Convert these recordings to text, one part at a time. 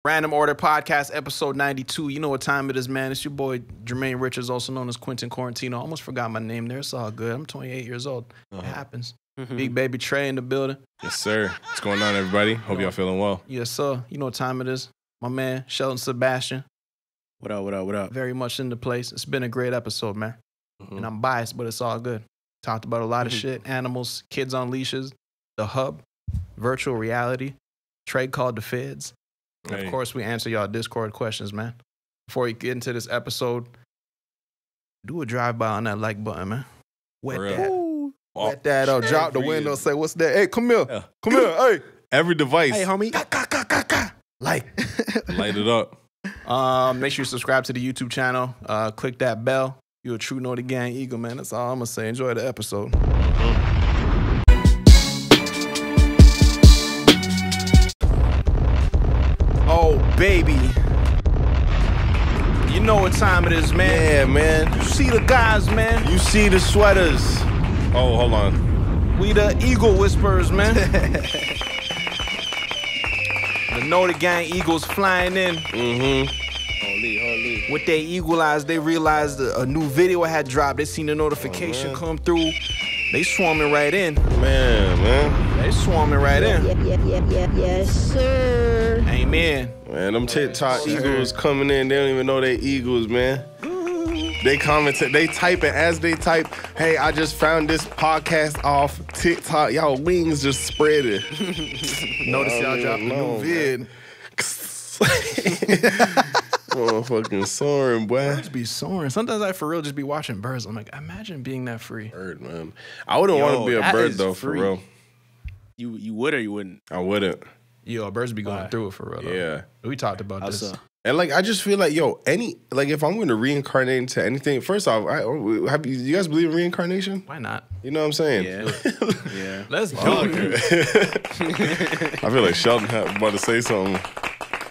Random Order Podcast, episode 92. You know what time it is, man. It's your boy, Jermaine Richards, also known as Quentin Quarantino. I almost forgot my name there. It's all good. I'm 28 years old. It happens. Big Baby Trey in the building. Yes, sir. What's going on, everybody? Hope y'all feeling well. Yes, sir. You know what time it is. My man, Sheldon Sebastian. What up, what up, what up? Very much in the place. It's been a great episode, man. And I'm biased, but it's all good. Talked about a lot of shit. Animals, kids on leashes, the hub, virtual reality. Trey called the feds. And of course, we answer y'all Discord questions, man. Before we get into this episode, do a drive-by on that like button, man. Wet that up. Drop the window. Say, what's that? Hey, come here. Yeah. Come here. Hey. Every device. Hey, homie. Like. Light it up. Make sure you subscribe to the YouTube channel. Click that bell. You're a true Naughty Gang Eagle, man. That's all I'm going to say. Enjoy the episode. Oh, baby. You know what time it is, man. Yeah, man. You see the guys, man. You see the sweaters. Oh, hold on. We the Eagle Whisperers, man. The Naughty Gang Eagles flying in. Holy. With their eagle eyes, they realized a new video had dropped. They seen the notification come through. They swarming right in. Man. They swarming right in. Yes, sir. Amen. Man, them TikTok Eagles coming in. They don't even know they Eagles, man. They comment, they type it as they type, hey, I just found this podcast off TikTok. Y'all wings just spread it. Notice y'all dropped a new vid. Motherfucking soaring, boy. Birds be soaring. Sometimes I for real just be watching birds. I'm like, imagine being that free. Bird, man. I wouldn't want to be a that bird is though, for free. real. You would or you wouldn't? I wouldn't. Yo, birds be going through it for real. Though. Yeah. We talked about this. And like, I just feel like, yo, if I'm going to reincarnate into anything, first off, you guys believe in reincarnation? Why not? You know what I'm saying? Yeah. Yeah. Let's do it. I feel like Sheldon had about to say something.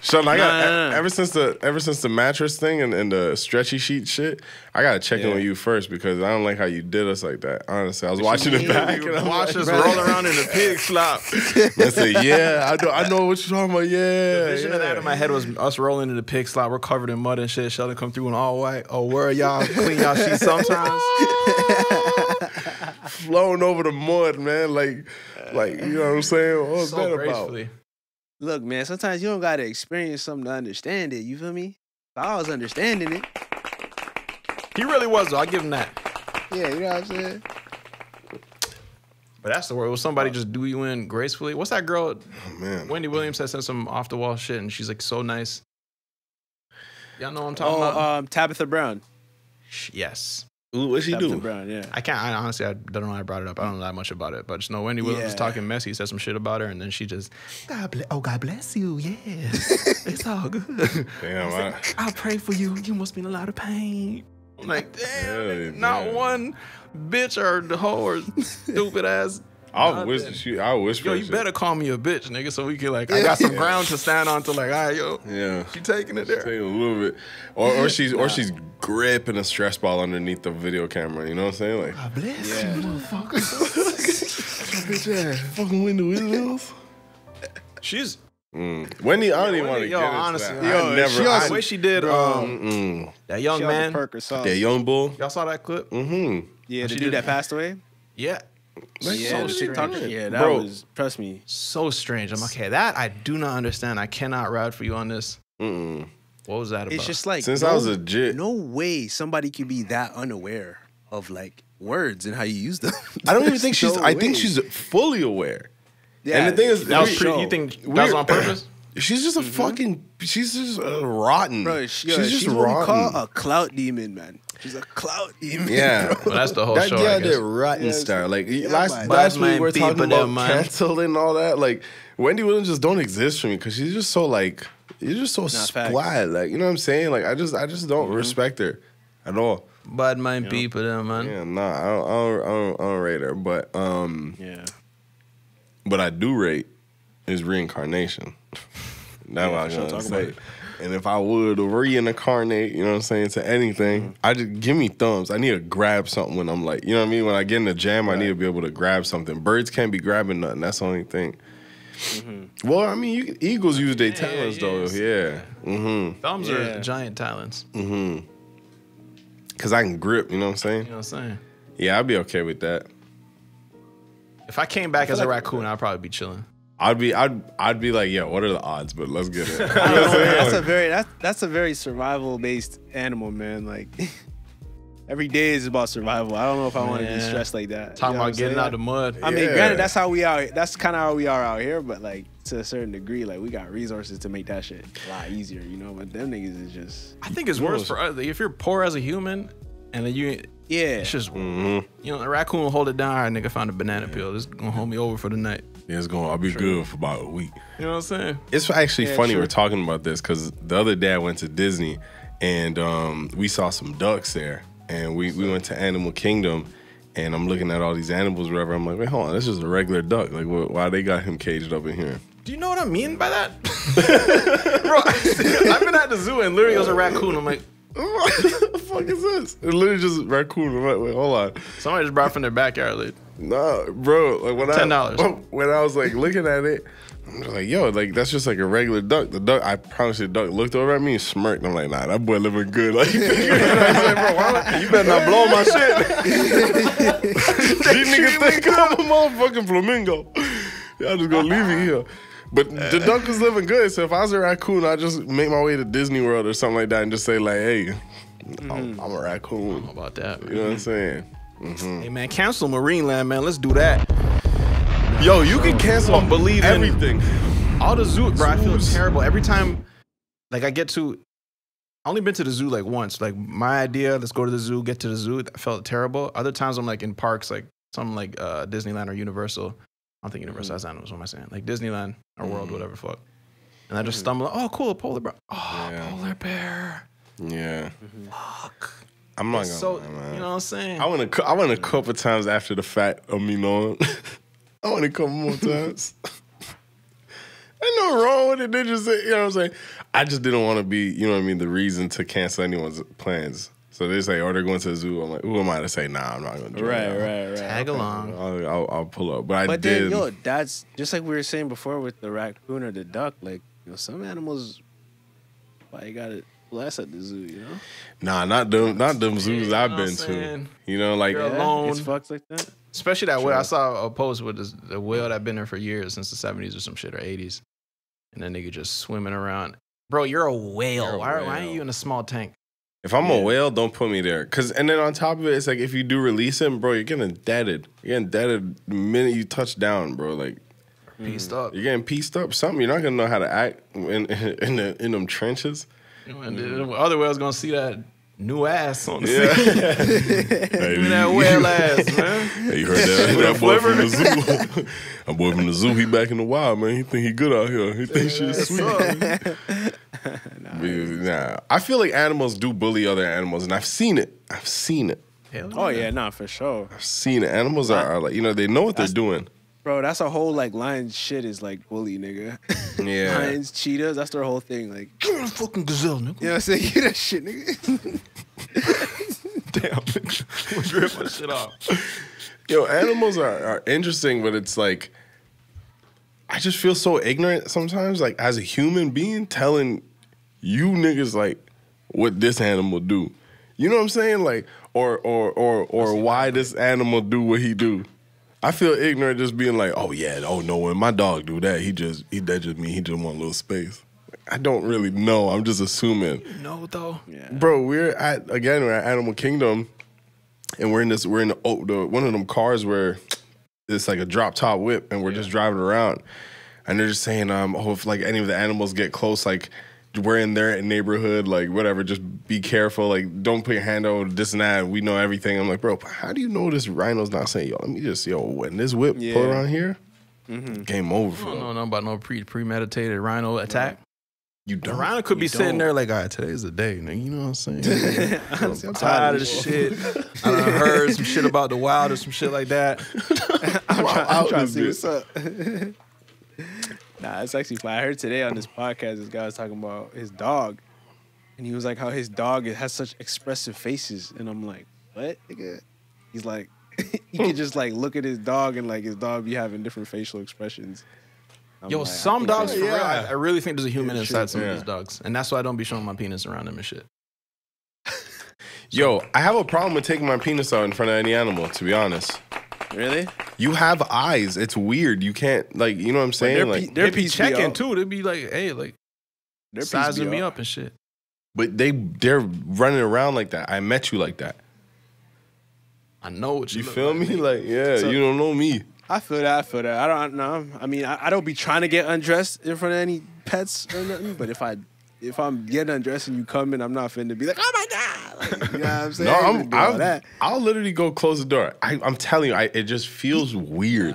Sheldon, ever since the mattress thing and the stretchy sheet shit, I gotta check in with you first because I don't like how you did us like that. Honestly, I was watching it back and I Watch us roll around in a pig slop. I said, yeah, I know what you're talking about. Yeah, The vision of that in my head was us rolling in the pig slop. We're covered in mud and shit. Sheldon come through in all white. Oh, where y'all clean y'all sheets sometimes? flowing over the mud, man. Like you know what I'm saying? What's that gracefully. about? Look, man, sometimes you don't got to experience something to understand it. You feel me? I was understanding it. He really was, though. I'll give him that. Yeah, you know what I'm saying? But that's the word. Will somebody just do you in gracefully? What's that girl? Oh, man. Wendy Williams has sent some off the wall shit, and she's like so nice. Y'all know what I'm talking about? Tabitha Brown. Yes. Ooh, what'd she Tabitha do? Brown, yeah. Honestly, I don't know why I brought it up. I don't know that much about it. But just know Wendy Williams was talking messy, said some shit about her, and then she just, God bless you. Yes. It's all good. Damn, I'll pray for you. You must be in a lot of pain. I'm like, damn, Yeah, not yeah. one bitch or the hoe or stupid ass. I wish. Yo, you better call me a bitch, nigga, so we can I got some ground to stand on to all right, yo. Yeah. She taking it there. Take a little bit, or she's gripping a stress ball underneath the video camera. You know what I'm saying? Like, God bless you, motherfucker. bitch ass, fucking Wendy Williams. She's Wendy, I don't even want to yo, get into honestly, that. yo, I never. the way she did that young man. That young bull. Y'all saw that clip? Yeah, the dude that passed away? Yeah. Yeah, the TikTok. strange. Yeah, that Bro. was, trust me. So strange. I'm like, okay, that I do not understand. I cannot ride for you on this. What was that about? It's just like, Since I was a jit. no way somebody could be that unaware of like words and how you use them. I don't even think she's. No I think way. she's fully aware. Yeah, And the thing is, that was we- you think that was on purpose? She's just a fucking. She's just rotten. Bro, she's just what we rotten. call a clout demon, man. She's a clout demon. Yeah. bro. Well, that's the whole That show, girl I guess. did rotten Yes. star. Like man. last week we were people talking about them, man. canceling and all that. Like Wendy Williams just don't exist for me because she's just so like you're just so facts. splat. Like you know what I'm saying? Like I just don't respect her at all. Bad mind people, them, man. Yeah, nah, I don't rate her. But Yeah. but I do rate his reincarnation. That's what I was for sure. gonna Talk say. about it. And if I would reincarnate, you know what I'm saying, to anything, I just give me thumbs. I need to grab something when I'm like, you know what I mean? When I get in the jam, I need to be able to grab something. Birds can't be grabbing nothing. That's the only thing. Mm-hmm. Well, I mean, eagles use their talons though. Yeah. Mm-hmm. Thumbs are giant talons. Mm-hmm. Because I can grip. You know what I'm saying? You know what I'm saying? Yeah, I'd be okay with that. If I came back as a raccoon, I'd probably be chilling. I'd be like, yo, what are the odds? But let's get it. That's a very survival based animal, man. Like every day is about survival. I don't know if I want to be stressed like that. Talking about getting out the mud. I mean, granted, that's how we are. That's kind of how we are out here. But like to a certain degree, like we got resources to make that shit a lot easier, you know. But them niggas is just. I think it's worse for us if you're poor as a human, and then you. Yeah. It's just, you know, the raccoon will hold it down. All right, nigga, found a banana peel. This is going to hold me over for the night. Yeah, I'll be good for about a week. You know what I'm saying? It's actually funny we're talking about this because the other day I went to Disney and we saw some ducks there. And we went to Animal Kingdom and I'm looking at all these animals, whatever. I'm like, wait, hold on, this is a regular duck. Like, why they got him caged up in here? Do you know what I mean by that? Bro, I've been at the zoo and literally there's a raccoon. I'm like, what the fuck is this? It's literally just a raccoon. I'm like, wait, hold on. Somebody just brought it from their backyard. Like, nah, bro. Like $10. When I was like looking at it, I'm just like, yo, like that's just like a regular duck. The duck, I promise you, the duck looked over at me and smirked. I'm like, nah, that boy living good. Like, I was like, bro, you better not blow my shit. These niggas think I'm a motherfucking flamingo. Y'all just gonna leave me here. But the duck was living good. So if I was a raccoon, I'd just make my way to Disney World or something like that and just say like, hey, I'm a raccoon. how about that? Man? You know what I'm saying? Mm-hmm. Hey, man, cancel Marineland, man. Let's do that. Yo, you can cancel believe everything. All the zoo, bro, I feel terrible. Every time, like, I only been to the zoo, like, once. Like, my idea, let's go to the zoo, get to the zoo, I felt terrible. Other times I'm, like, in parks, like, something like Disneyland or Universal. I don't think Universal has animals, what am I saying? Like, Disneyland or World, whatever the fuck. And I just stumble, oh, cool, a polar bear. Oh, polar bear. Yeah. Fuck. I'm not gonna lie, man. You know what I'm saying? I went a couple times after the fact of me knowing. I went a couple more times. Ain't nothing wrong with it. They just say, you know what I'm saying? I just didn't want to be, you know what I mean, the reason to cancel anyone's plans. So they say, oh, they're going to the zoo. I'm like, who am I to say, nah, I'm not going to do that. Right. Tag along. I'll pull up. But then, yo, that's just like we were saying before with the raccoon or the duck. Like, you know, some animals, why you got to bless at the zoo, you know? Nah, not them zoos I've been to. You know, like, you're alone. It's fucked like that. Especially that whale. I saw a post with the whale that been there for years, since the 70s or some shit, or 80s. And that nigga just swimming around. Bro, you're a whale. Why are you in a small tank? If I'm a whale, don't put me there. And then on top of it, it's like if you do release him, bro, you're getting deaded. You're getting deaded the minute you touch down, bro. Like, pieced up. You're getting pieced up. Something you're not gonna know how to act in them trenches. And the other whale's gonna see that new ass on the Yeah. Give me that whale ass, man. Hey, you heard that boy from the zoo? That boy from the zoo, he back in the wild, man. He think he good out here. He think shit's sweet. Nah, I feel like animals do bully other animals, and I've seen it. Oh yeah, nah, for sure. I've seen it. Animals are like, you know, they know what they're doing. Bro, that's a whole, like, lion shit is, like, bully, nigga. Yeah. Lions, cheetahs, that's their whole thing. Like, Give me the fucking gazelle, nigga. you know what I'm saying? Give that shit, nigga. Damn, drip my shit off. Yo, animals are interesting, but it's like, I just feel so ignorant sometimes, like, as a human being, telling you niggas, like, what this animal do. You know what I'm saying? Like, or why this animal do what he do. I feel ignorant just being like, oh yeah, oh no, when my dog do that, that just mean he just want a little space. I don't really know. I'm just assuming. You know though. Yeah. Bro, we're at Animal Kingdom, and we're in one of them cars where it's like a drop top whip, and we're just driving around, and they're just saying, if like any of the animals get close, like, we're in their neighborhood, like, whatever, just be careful, like, don't put your hand over this and that, we know everything. I'm like, bro, how do you know this rhino's not saying, let me just, when this whip pull around here, game over for I don't know about no premeditated rhino attack. You don't. The rhino could be sitting there like, all right, today's the day, nigga, you know what I'm saying? I'm tired of this shit. I done heard some shit about the wild or some shit like that. I'm trying to see what's up. Nah, it's actually fun. I heard today on this podcast, this guy was talking about his dog. And he was like, how his dog has such expressive faces. And I'm like, what, nigga? He's like, you can just, like, look at his dog and, like, his dog be having different facial expressions. Yo, some dogs, for real, I really think there's a human inside some of Yeah. these dogs. And that's why I don't be showing my penis around them and shit. Yo, I have a problem with taking my penis out in front of any animal, to be honest. Really? You have eyes. It's weird. You can't, like, you know what I'm saying? Like, Their They be piece checking too. They be like, hey, like, Their piece sizing be me up. up and shit. but they're running around like that. I met you like that. I know what you You look feel like, me? nigga. Like, yeah, So- you don't know me. I feel that. I don't know. I mean, I don't be trying to get undressed in front of any pets or nothing. But if I'm getting undressed and you come in, I'm not finna be like, oh my god, like, you know what I'm saying? No, I ain't finna do all that. I'll literally go close the door. I'm telling you, it just feels weird.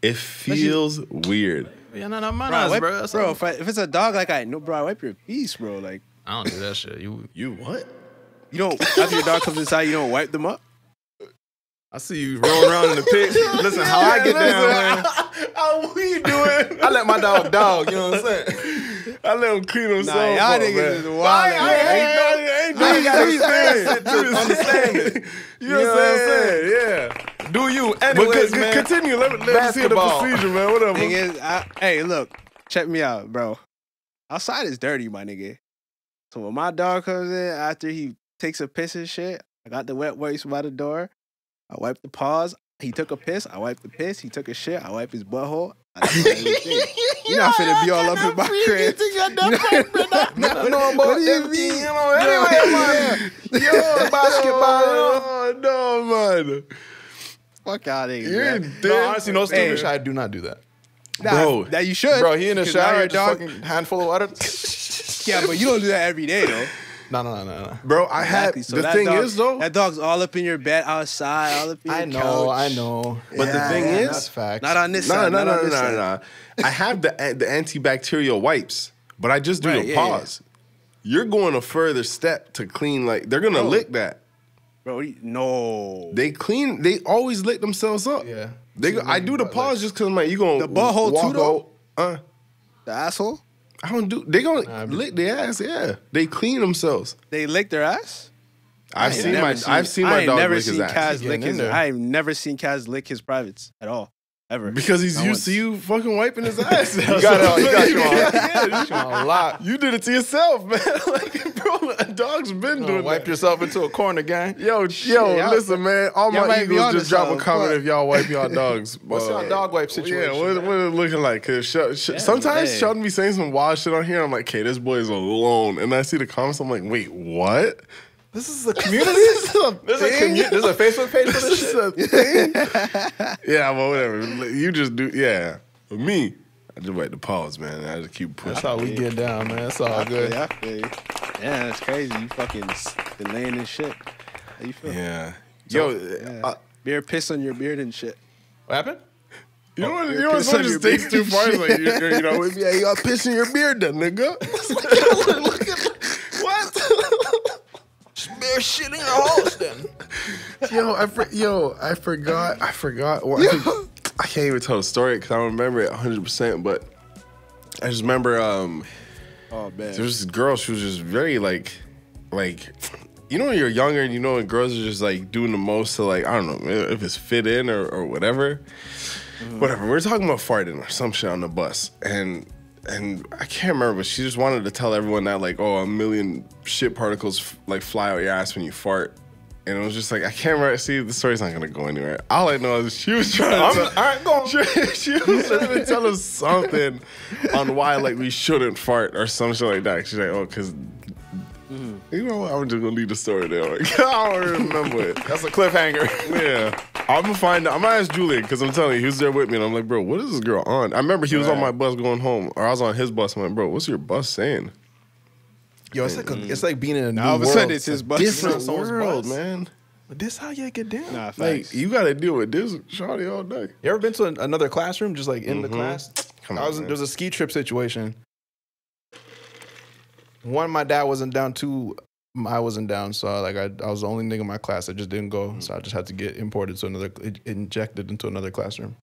It feels weird. Yeah, no, not mine, Bro, bro. That's bro, all. if it's a dog, like I know, bro, I wipe your piece, bro. Like I don't do that shit. You what? you don't after your dog comes inside, you don't wipe them up. I see you rolling around in the pit. Listen, how I get down, man. How we doing? I let my dog, you know what I'm saying? I let him clean himself Nah, y'all up, niggas man. is wild. I ain't Understand it. You know what I'm saying? Yeah. Do you? But Anyways, man. continue. Let me see the Basketball. procedure, man. Whatever. Thing is, hey, look, check me out, bro. Outside is dirty, my nigga. So when my dog comes in after he takes a piss and shit, I got the wet wipes by the door. I wipe the paws. He took a piss. I wipe the piss. He took a shit. I wipe his butthole. I do everything. You're not finna be all up in my crib. What do you mean? Yo, basketball. Oh, no, man. Fuck out of here. You're man. dead. No, honestly, no stupid Hey. shit. I do not do that. Bro. That you should. Bro, he in the 'Cause now shower, your just dog. fucking handful of water. Yeah, but you don't do that every day, though. No. Bro, I had Exactly. So the that thing dog- is though. that dog's all up in your bed, outside, all up in your I know. couch. But the thing is- that's facts. Not on this No, side. no, not no, on no, this side. no. I have the antibacterial wipes, but I just do Right, the yeah, paws. You're going a further step to clean. Like they're gonna lick that. Bro, no. They clean. They always lick themselves up. Yeah. I do the paws just because I'm like, you gonna The butthole walk too, though? out- The asshole? I don't do. They gonna lick their ass. Yeah, they clean themselves. They lick their ass? I've seen my I dog never lick his seen ass Kaz Getting lick in his. there. I've never seen Kaz lick his privates at all, ever. because he's Not used to once. you fucking wiping his ass. You got you on. Yeah, You on a lot. you did it to yourself, man. Like, bro, a dog's been doing Wipe that. yourself into a corner, gang. Yo, y'all- listen, man. All y'all my might be Eagles onto just drop a something, comment but- if y'all wipe y'all dogs. What's your dog wipe situation? Yeah, what it looking like? Cause sometimes hey. Sheldon be saying some wild shit on here. I'm like, okay, this boy is alone. And I see the comments. I'm like, wait, what? This is a community. This is a There's a thing? there's a Facebook page for this This shit. is a thing? Yeah, well, whatever. You just do. Yeah, for me, I just wipe the paws, man. I just keep pushing. That's how we get down, man. It's all good. Yeah, I feel you. Yeah, that's crazy. You fucking been laying in shit. How you feel? Yeah. Yo, Yeah. Beard piss on your beard and shit. What happened? you know what? you're You know what? pissing on Just your takes too beard. far. It's like you know, yeah, you got piss in your beard, then, nigga. Look at what? Bear shit in your house, then. I forgot. Well, I can't even tell the story because I don't remember it 100%. But I just remember Oh man. there was this girl. She was just very like, you know, when you're younger and you know when girls are just like doing the most to like, I don't know if it's fit in or whatever. Whatever. We were talking about farting or some shit on the bus, and I can't remember, but she just wanted to tell everyone that like, oh, 1 million shit particles like fly out your ass when you fart. And it was just like, I can't remember. See, the story's not gonna go anywhere. All I know is she was trying to All right, go on. she was trying to tell us something on why like we shouldn't fart or some shit like that. She's like, oh, because you know what? I'm just gonna leave the story there. Like, I don't remember it. That's a cliffhanger. Yeah, I'm gonna find out. I'm gonna ask Julian because I'm telling you, he was there with me, and I'm like, bro, what is this girl on? I remember he was on my bus going home, or I was on his bus. I'm like, bro, what's your bus saying? Yo, it's like being in a new All of a world. sudden it's his bus. Different someone's world, bus. man. This how you get down. Nah, facts. Like you got to deal with this shawty all day. You ever been to another classroom, just like in the class? Come on, man. There was a ski trip situation. One, my dad wasn't down. Two, I wasn't down. So like I was the only nigga in my class that just didn't go. So I just had to get injected into another classroom.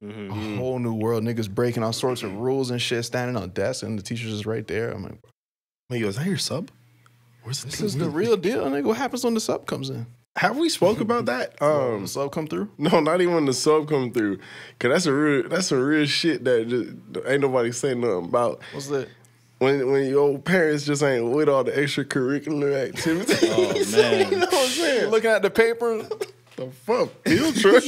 Mm-hmm. A whole new world. Niggas breaking all sorts of rules and shit, standing on desks, and the teacher's just right there. I'm like, He goes, is that your sub? Where's the this thing? is the real deal, nigga. What happens when the sub comes in? Have we spoke about that? The sub come through? No, not even when the sub come through. Cause that's a real shit that just ain't nobody saying nothing about. What's that? When your parents just ain't with all the extracurricular activities. Oh man. You know what I'm saying? Looking at the paper, The fuck? Field trip?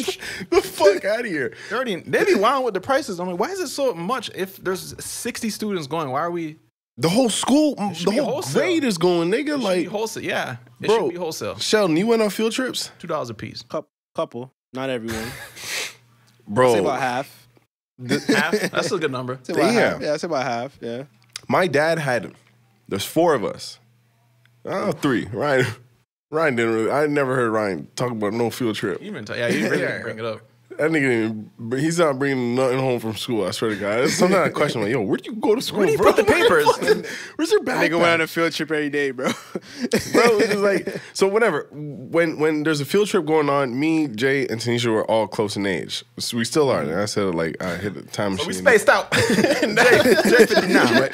The fuck out of here. they be wild with the prices. I'm like, why is it so much? If there's 60 students going, why are we? The whole school, the should be whole wholesale. grade is going, nigga. It should Like, be wholesale. Yeah, it bro, should be wholesale. Sheldon, you went on field trips? $2 a piece. Couple, not everyone. Bro. Say about half. Half? That's a good number. Say about Damn. half. Yeah, say about half. Yeah. My dad had, there's 4 of us. 3. Ryan didn't really, I never heard Ryan talk about no field trip. He really didn't bring it up. That nigga, he's not bringing nothing home from school, I swear to God. Sometimes I question, like, yo, where'd you go to school, Where do you bro? put the papers? Where's your backpack? Nigga went on a field trip every day, bro. Bro, it's just like, so whenever, when there's a field trip going on, me, Jay, and Tanisha were all close in age. So we still are. And I said, like, I hit the time machine. We spaced out. Jay 59, right?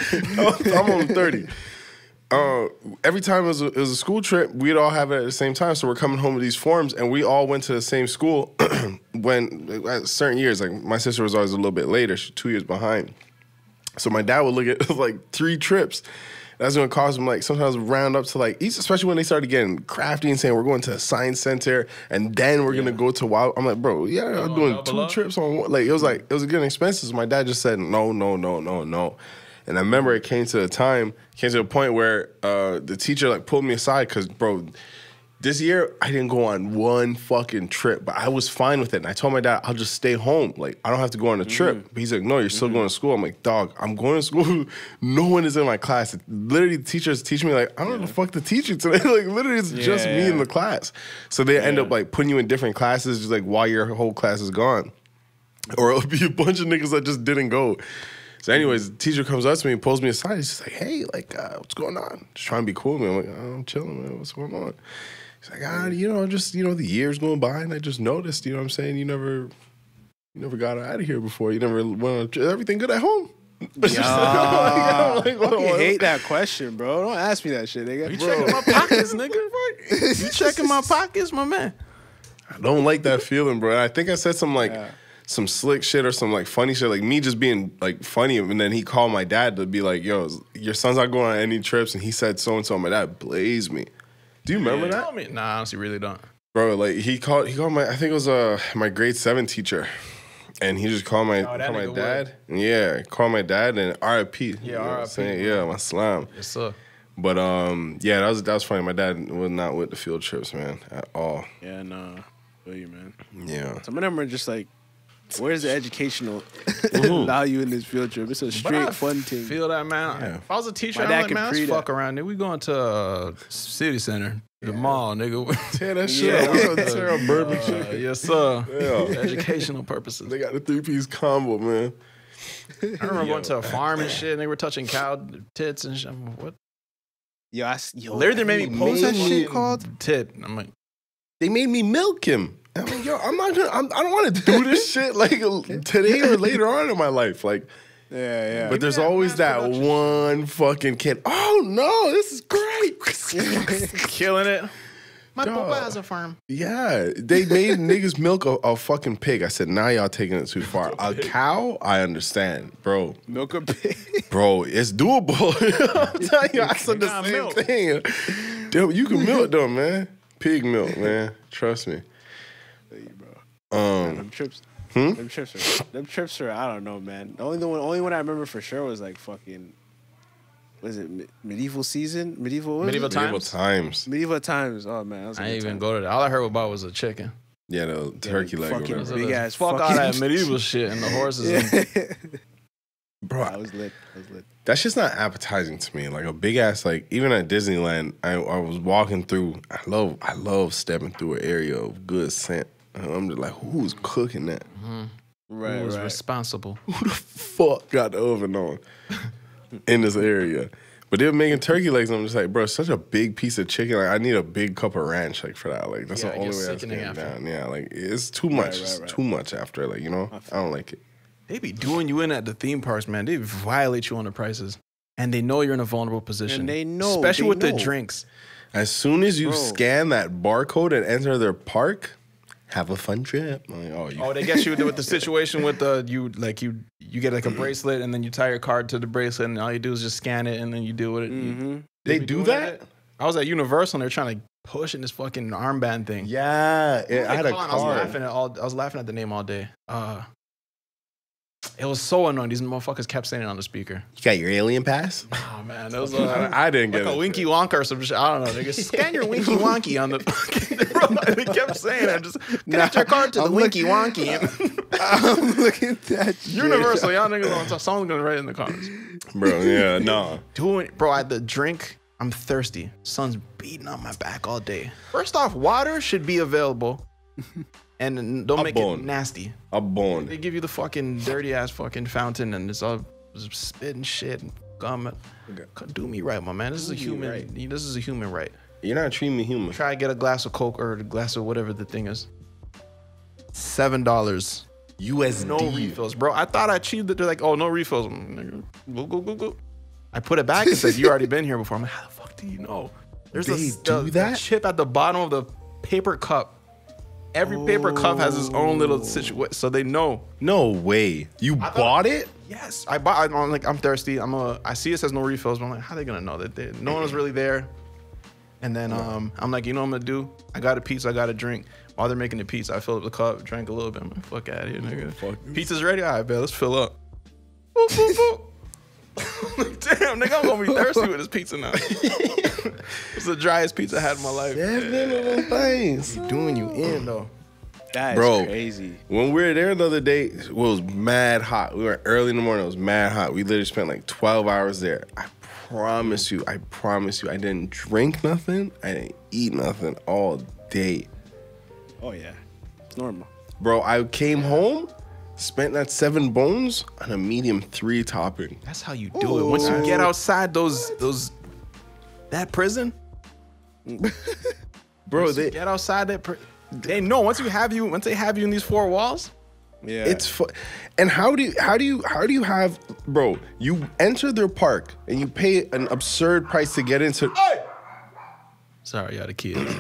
I'm on 30. Every time it was a school trip, we'd all have it at the same time. So we're coming home with these forms, and we all went to the same school. When at certain years, like my sister was always a little bit later, she's 2 years behind. So my dad would look at like 3 trips. That's gonna cost him like sometimes round up to like, especially when they started getting crafty and saying we're going to a science center and then we're gonna go to Wild. I'm like, bro, yeah, I'm doing 2 trips on one. Like it was getting expensive. So my dad just said no. And I remember it came to a point where the teacher like pulled me aside because, bro, this year I didn't go on one fucking trip, but I was fine with it. And I told my dad, I'll just stay home. Like, I don't have to go on a trip. But he's like, no, you're still going to school. I'm like, dog, I'm going to school. No one is in my class. Literally, the teachers teach me, like, I don't know the fuck to teach you today. Like, literally, it's just me in the class. So they end up, like, putting you in different classes just, like, while your whole class is gone. Or it'll be a bunch of niggas that just didn't go. So anyways, the teacher comes up to me and pulls me aside. He's just like, hey, like, what's going on? Just trying to be cool, man. I'm like, I'm chilling, man. What's going on? He's like, the years going by, and I just noticed, you know what I'm saying? You never got out of here before. You never went on, everything good at home? I hate that question, bro. Don't ask me that shit, nigga. You checking my pockets, nigga? You checking my pockets, my man? I don't like that feeling, bro. I think I said some slick shit or some like funny shit, like me just being like funny, and then he called my dad to be like, yo, your son's not going on any trips, and he said so and so. My dad blazed me. Do you remember that? Nah, I honestly really don't. Bro, like he called my, I think it was my grade 7 teacher, and he just called my dad. Yeah, called my dad and R.I.P. Yeah, R.I.P. Yeah, my slam. Yes, sir. But yeah, that was funny. My dad was not with the field trips, man, at all. Yeah, nah, feel you, man. Yeah, Some of them are just like, where's the educational value in this field trip? It's a straight fun thing. Feel that, man. Yeah. If I was a teacher, My I'm dad like, can man, let's pre fuck that. around there. We going to city center, the mall, nigga. tear that shit up. We're gonna tear up bourbon chicken. Yes, sir. Yeah. Educational purposes. They got the 3-piece combo, man. I remember going to a farm and shit, and they were touching cow tits and shit. I'm like, what? Larry, they made me post that shit called tit. I'm like, they made me milk him. I'm like, yo, I'm not gonna. I don't want to do this shit like today or later on in my life. Like, Yeah. but there's always that one fucking kid. Oh no, this is great. killing it. My Dog. papa has a farm. Yeah, they made niggas milk a fucking pig. I said, now y'all taking it too far. A cow, I understand, bro. Milk a pig. Bro, it's doable. I'm telling you, I said the same thing. Dude, you can milk though, man. Pig milk, man. Trust me. Them trips. Them trips are. I don't know, man. The only one I remember for sure was like fucking. Was it medieval season? Medieval times. Medieval times. Oh man, that was a I good didn't even time. go to that. All I heard about was a chicken. Yeah, the turkey leg. fucking Or whatever. big ass fuck all fucking- that medieval shit and the horses. And, Bro, I was lit. that's just not appetizing to me. Like a big ass, like even at Disneyland, I was walking through. I love stepping through an area of good scent. I'm just like, who's cooking that? Right, who was responsible? Who the fuck got the oven on in this area? But they were making turkey legs, and I'm just like, bro, it's such a big piece of chicken. Like, I need a big cup of ranch, like for that. Like, that's the only way that's getting down. Yeah, like it's too much. It's too much after. Like, you know, I don't like it. They be doing you in at the theme parks, man. They violate you on the prices, and they know you're in a vulnerable position. And they know, especially they with the know. drinks. As soon as you scan that barcode and enter their park, have a fun trip. Like, they get you with the situation with the you get like a bracelet and then you tie your card to the bracelet and all you do is just scan it and then you deal with it. They do that? I was at Universal and they're trying to push in this fucking armband thing. Yeah, I had a card. I was laughing at the name all day. It was so annoying. These motherfuckers kept saying it on the speaker. You got your alien pass? Oh man, that was I didn't get like it. a Winky Wonka or some shit. I don't know. They just scan your Winky Wonky on the fucking. They kept saying it. Just connect your card to the Winky Wonky. I'm looking at that shit. Universal, y'all niggas on. Someone's gonna write it in the comments. Bro, yeah, no. Bro, I had the drink. I'm thirsty. Sun's beating on my back all day. First off, water should be available. And don't make it nasty. A bone. They give you the fucking dirty ass fucking fountain and it's all spitting shit and gum. Do me right, my man. This is a human. Right. This is a human right. You're not treating me human. Try to get a glass of Coke or a glass of whatever the thing is. $7 USD. No refills, bro. I thought I cheated. They're like, oh, no refills. Go. I put it back and said, you already been here before. I'm like, how the fuck do you know? There's a chip at the bottom of the paper cup. Every paper cup has its own little situation, so they know. No way. You bought it? Yes, I bought. I'm like, I'm thirsty. I see it says no refills, but I'm like, how are they gonna know that no one was really there? And then I'm like, you know what I'm gonna do? I got a pizza, I got a drink. While they're making the pizza, I filled up the cup, drank a little bit. I'm like, fuck out of here, nigga. Pizza's ready? All right, bet, let's fill up. Boop, boop, boop. Damn, nigga, I'm gonna be thirsty with this pizza now. It's the driest pizza I had in my life. 7 little things. Doing you in though. That is crazy. When we were there the other day, it was mad hot. We were early in the morning. It was mad hot. We literally spent like 12 hours there. I promise you, I didn't drink nothing. I didn't eat nothing all day. Oh yeah, it's normal. Bro, I came home, spent that 7 bones on a medium 3 topping. That's how you do it. Once you get outside that prison, bro, they get outside that they know once they have you in these 4 walls. Yeah, it's and how do you have, bro? You enter their park and you pay an absurd price to get into. Sorry, y'all, the kids.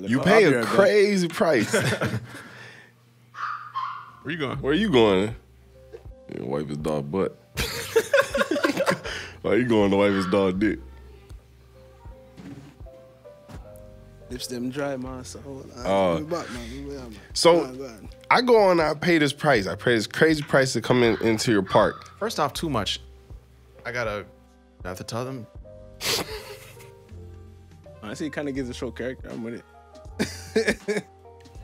You pay a crazy price. Where you going? Where you going? Yeah, wipe his dog butt. Why you going to wipe his dog dick? Lips them dry, man. So I go on. I pay this price. I pay this crazy price to come into your park. First off, too much. I have to tell them. Honestly, it kind of gives a show character. I'm with it.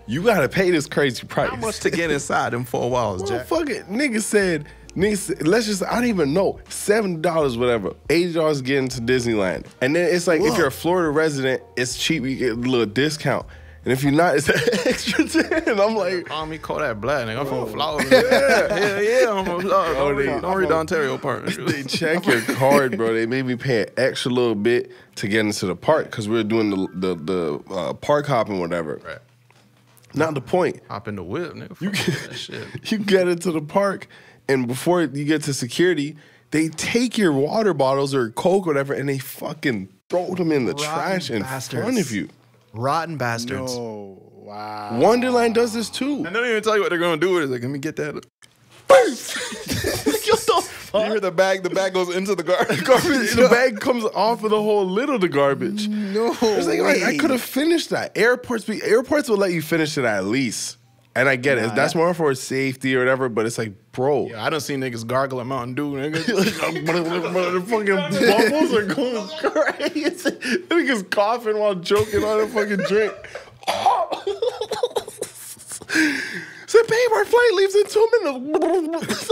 You gotta pay this crazy price. How much to get inside them 4 walls, Jack? Fuck it. Nigga said, let's just, I don't even know, $7, whatever, $80 to get into Disneyland. And then it's like, if you're a Florida resident, it's cheap, you get a little discount. And if you're not, it's an extra 10. I'm like, call me Kodak Black, nigga. I'm from Florida. Yeah, I'm from Florida. Don't read the Ontario part. They check your card, bro. They made me pay an extra little bit to get into the park because we were doing the park hopping, whatever. Right. Not the point. Hop in the whip, nigga. You get into the park, and before you get to security, they take your water bottles or Coke or whatever, and they fucking throw them in the trash in front of you. Rotten bastards. Oh, wow. Wonderland does this too. And they don't even tell you what they're gonna do with it. Like, let me get that. You hear the bag goes into the garbage. The bag comes off of the whole lid of the garbage. No, it's like, I could have finished that. Airports will let you finish it at least. And I get it. That's more for safety or whatever, but it's like, bro. Yeah, I done seen niggas gargle at Mountain Dew, nigga. The fucking bubbles are going crazy. Niggas coughing while joking on a fucking drink. Said, babe, our flight leaves in 2 minutes.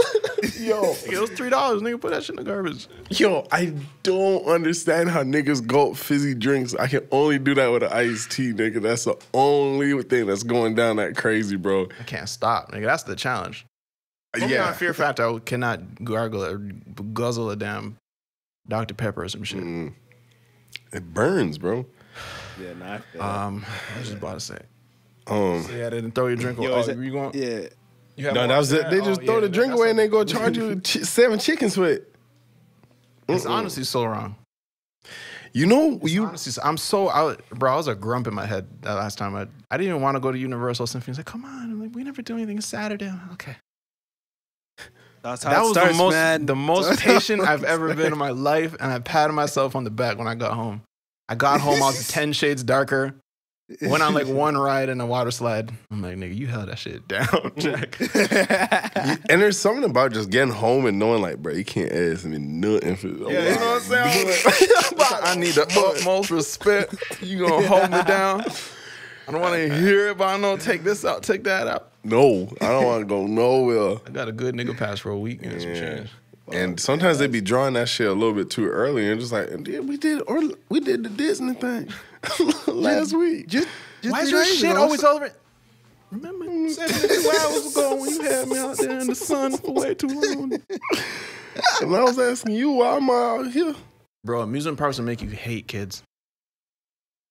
Yo. It was $3, nigga. Put that shit in the garbage. Yo, I don't understand how niggas gulp fizzy drinks. I can only do that with an iced tea, nigga. That's the only thing that's going down that crazy, bro. I can't stop, nigga. That's the challenge. Yeah. Fear factor, I cannot gargle or guzzle a damn Dr. Pepper or some shit. It burns, bro. Yeah, I was just about to say. So yeah, they didn't throw your drink. You going? No, that was it. They just throw the drink away and they go charge you 7 chickens for it. It's honestly so wrong. You know, Honestly, I was a grump in my head that last time. I didn't even want to go to Universal Symphony. I was like, come on, I'm like, we never do anything Saturday. I'm like, okay. That's how That it was starts, the most patient I've ever been in my life, and I patted myself on the back when I got home. I got home, I was 10 shades darker. Went on like one ride in a water slide. I'm like, nigga, you held that shit down, Jack. And there's something about just getting home and knowing, like, bro, you can't ask me nothing for this. Yeah, you know what I'm saying? I need the utmost respect. You gonna hold me down? I don't want to hear it, but I know take this out, take that out. No, I don't want to go nowhere. I got a good nigga pass for a week and some change. And sometimes they be drawing that shit a little bit too early and just like, yeah, we did the Disney thing last week. Why is your shit always over? Remember 72 hours ago when you had me out there in the sun for way too long? And I was asking you why am I out here? Bro, amusement parks will make you hate kids.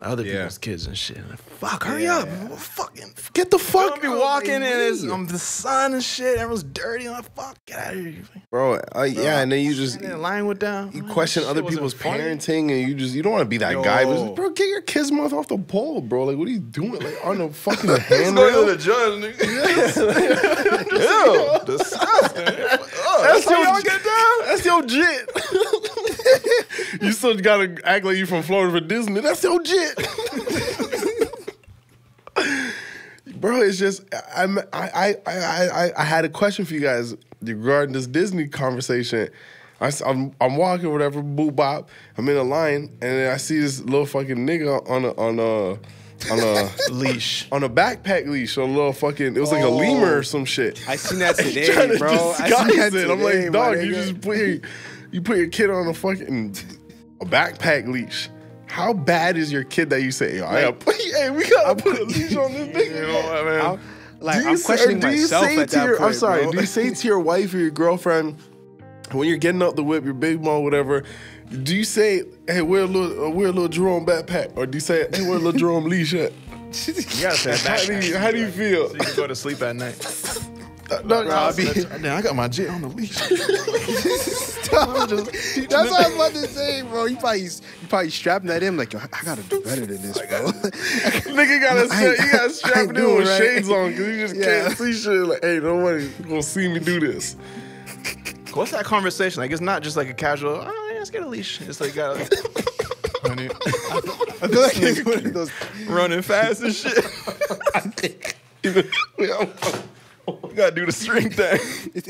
Other people's kids and shit. Like, fuck, hurry up. Fucking get the fuck. Don't be walking in the sun and shit. Everyone's dirty. I'm like, fuck, get out of here. Bro, yeah, and then you just line with down. You question other people's parenting and you don't want to be that guy. But just, bro, get your kid's mouth off the pole, bro. Like, what are you doing? Like, on the fucking handrail? The judge, nigga. Ew, disgusting. That's how y'all get down? That's your jit. You still gotta act like you from Florida for Disney. That's your jit. Bro, it's just I had a question for you guys regarding this Disney conversation. I'm walking, whatever, boop bop. I'm in a line, and then I see this little fucking nigga on a leash, on a backpack leash, on a little fucking. It was like a lemur or some shit. I seen that today, bro. I seen that today, I'm like, dog, you just put your kid on a fucking backpack leash. How bad is your kid that you say, hey, we gotta put a leash on this nigga? You know what I mean? I'm questioning myself at that point, I'm sorry. bro. Do you say to your wife or your girlfriend when you're getting out the whip, your big mom, whatever? Do you say, hey, wear a little Jerome backpack, or do you say, hey, wear a little Jerome leash at? You gotta say backpack. How do you feel? So you can go to sleep at night. Damn, I got my jit on the leash. That's what I was about to say, bro. You probably strapping that in like, yo, I gotta do better than this, bro. Nigga gotta strap it in with shades on because you just can't see shit. Like, hey, nobody gonna see me do this. What's that conversation? Like, it's not just like a casual, yeah, let's get a leash. It's like, honey, I feel like it's one of those running fast and shit. You gotta do the string thing.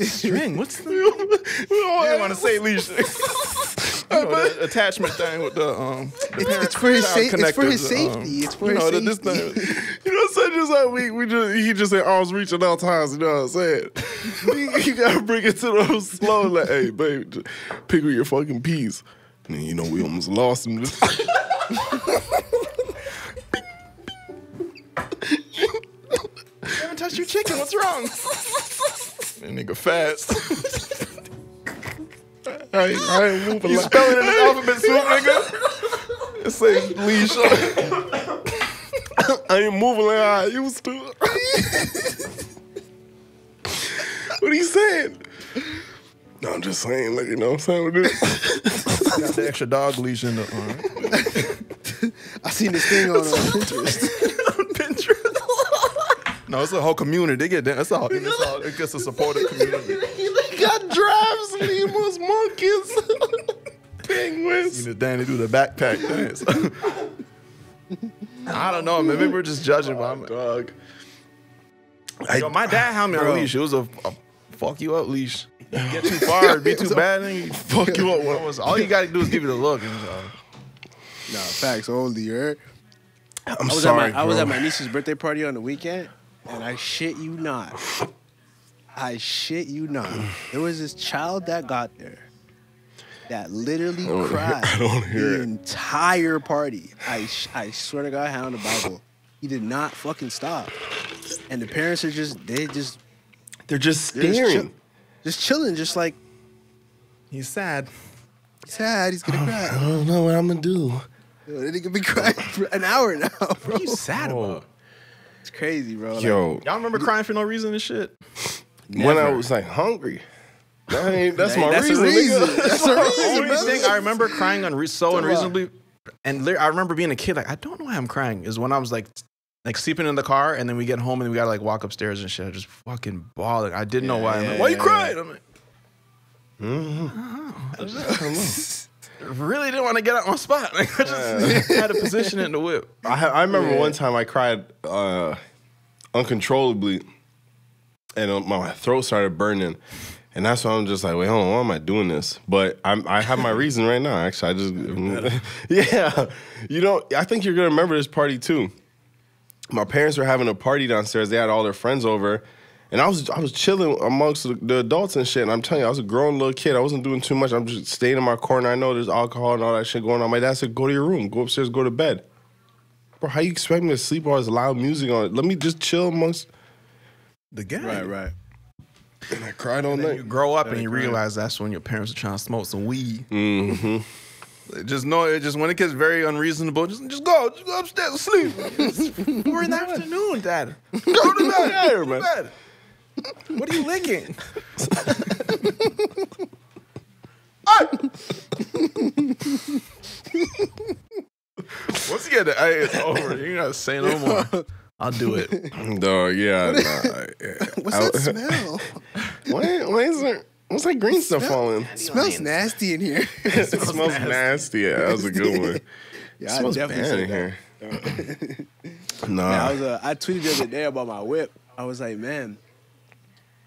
String? What's the? We don't want to say leash. The attachment thing with the it's for his safety. It's for his safety. This thing. You know what I'm saying? Just like he just said arms reach at all times. You know what I'm saying? You gotta bring it to those slow. Like, hey, babe, pick with your fucking peas. And you know we almost lost him. You haven't touched your chicken. What's wrong? That nigga fast. I ain't moving. You spelling in the alphabet soup, nigga? It says leash. I ain't moving like I used to. What are you saying? No, I'm just saying, like, you know what I'm saying? Got the extra dog leash in the arm. I seen this thing on Pinterest. No, it's a whole community. They get that. It gets a supportive community. They got drafts, lemurs, monkeys, penguins. You know, Danny do the backpack things. I don't know, man. Maybe we're just judging by my dog. My dad had me on a leash. It was a fuck you up leash. You get too far, it'd be too bad. Then fuck you up. All you gotta do is give you the look. Nah, facts only, right? I'm sorry, I was at my niece's birthday party on the weekend, and I shit you not. There was this child that got there that literally cried the entire party. I swear to God, hand on the Bible. He did not fucking stop. And the parents are they're just staring. Just chilling, just like, he's sad. He's gonna cry. I don't know what I'm gonna do. Yo, that nigga been crying for an hour now, bro. What are you sad about? It's crazy, bro. Yo. Y'all remember crying for no reason and shit? when I was like hungry. That's my that's reason. a reason. Nigga. That's a reason, Only thing I remember crying so unreasonably, and I remember being a kid, like, I don't know why I'm crying, is when I was like sleeping in the car, and then we get home and we gotta like walk upstairs and shit. I just fucking bawling. I didn't know why. I'm like, why you crying? I'm like, I really didn't want to get out my spot. Like, I just had to position it in the whip. I remember one time I cried uncontrollably, and my throat started burning. And that's why I'm just like, wait, hold on, why am I doing this? But I have my reason right now, actually. I just, yeah. You know, I think you're going to remember this party, too. My parents were having a party downstairs. They had all their friends over. And I was chilling amongst the adults and shit. And I'm telling you, I was a grown little kid. I wasn't doing too much. I'm just staying in my corner. I know there's alcohol and all that shit going on. My dad said, go to your room. Go upstairs, go to bed. Bro, how you expect me to sleep while there's loud music on? Let me just chill amongst the gang. Right. And I cried all night. You grow up and you realize that's when your parents are trying to smoke some weed. Mm-hmm. Just know it. Just when it gets very unreasonable, just go upstairs and sleep. It's 4 in the afternoon, Dad. Go to bed. Go to bed. What are you licking? Once you get the it's over. You gotta say no more. I'll do it. Dog, yeah. What's that smell? What's that green stuff falling? It smells nasty in here. It smells nasty. Yeah, that was a good one. Yeah, It smells bad in here. Nah. Man, I tweeted the other day about my whip. I was like, man,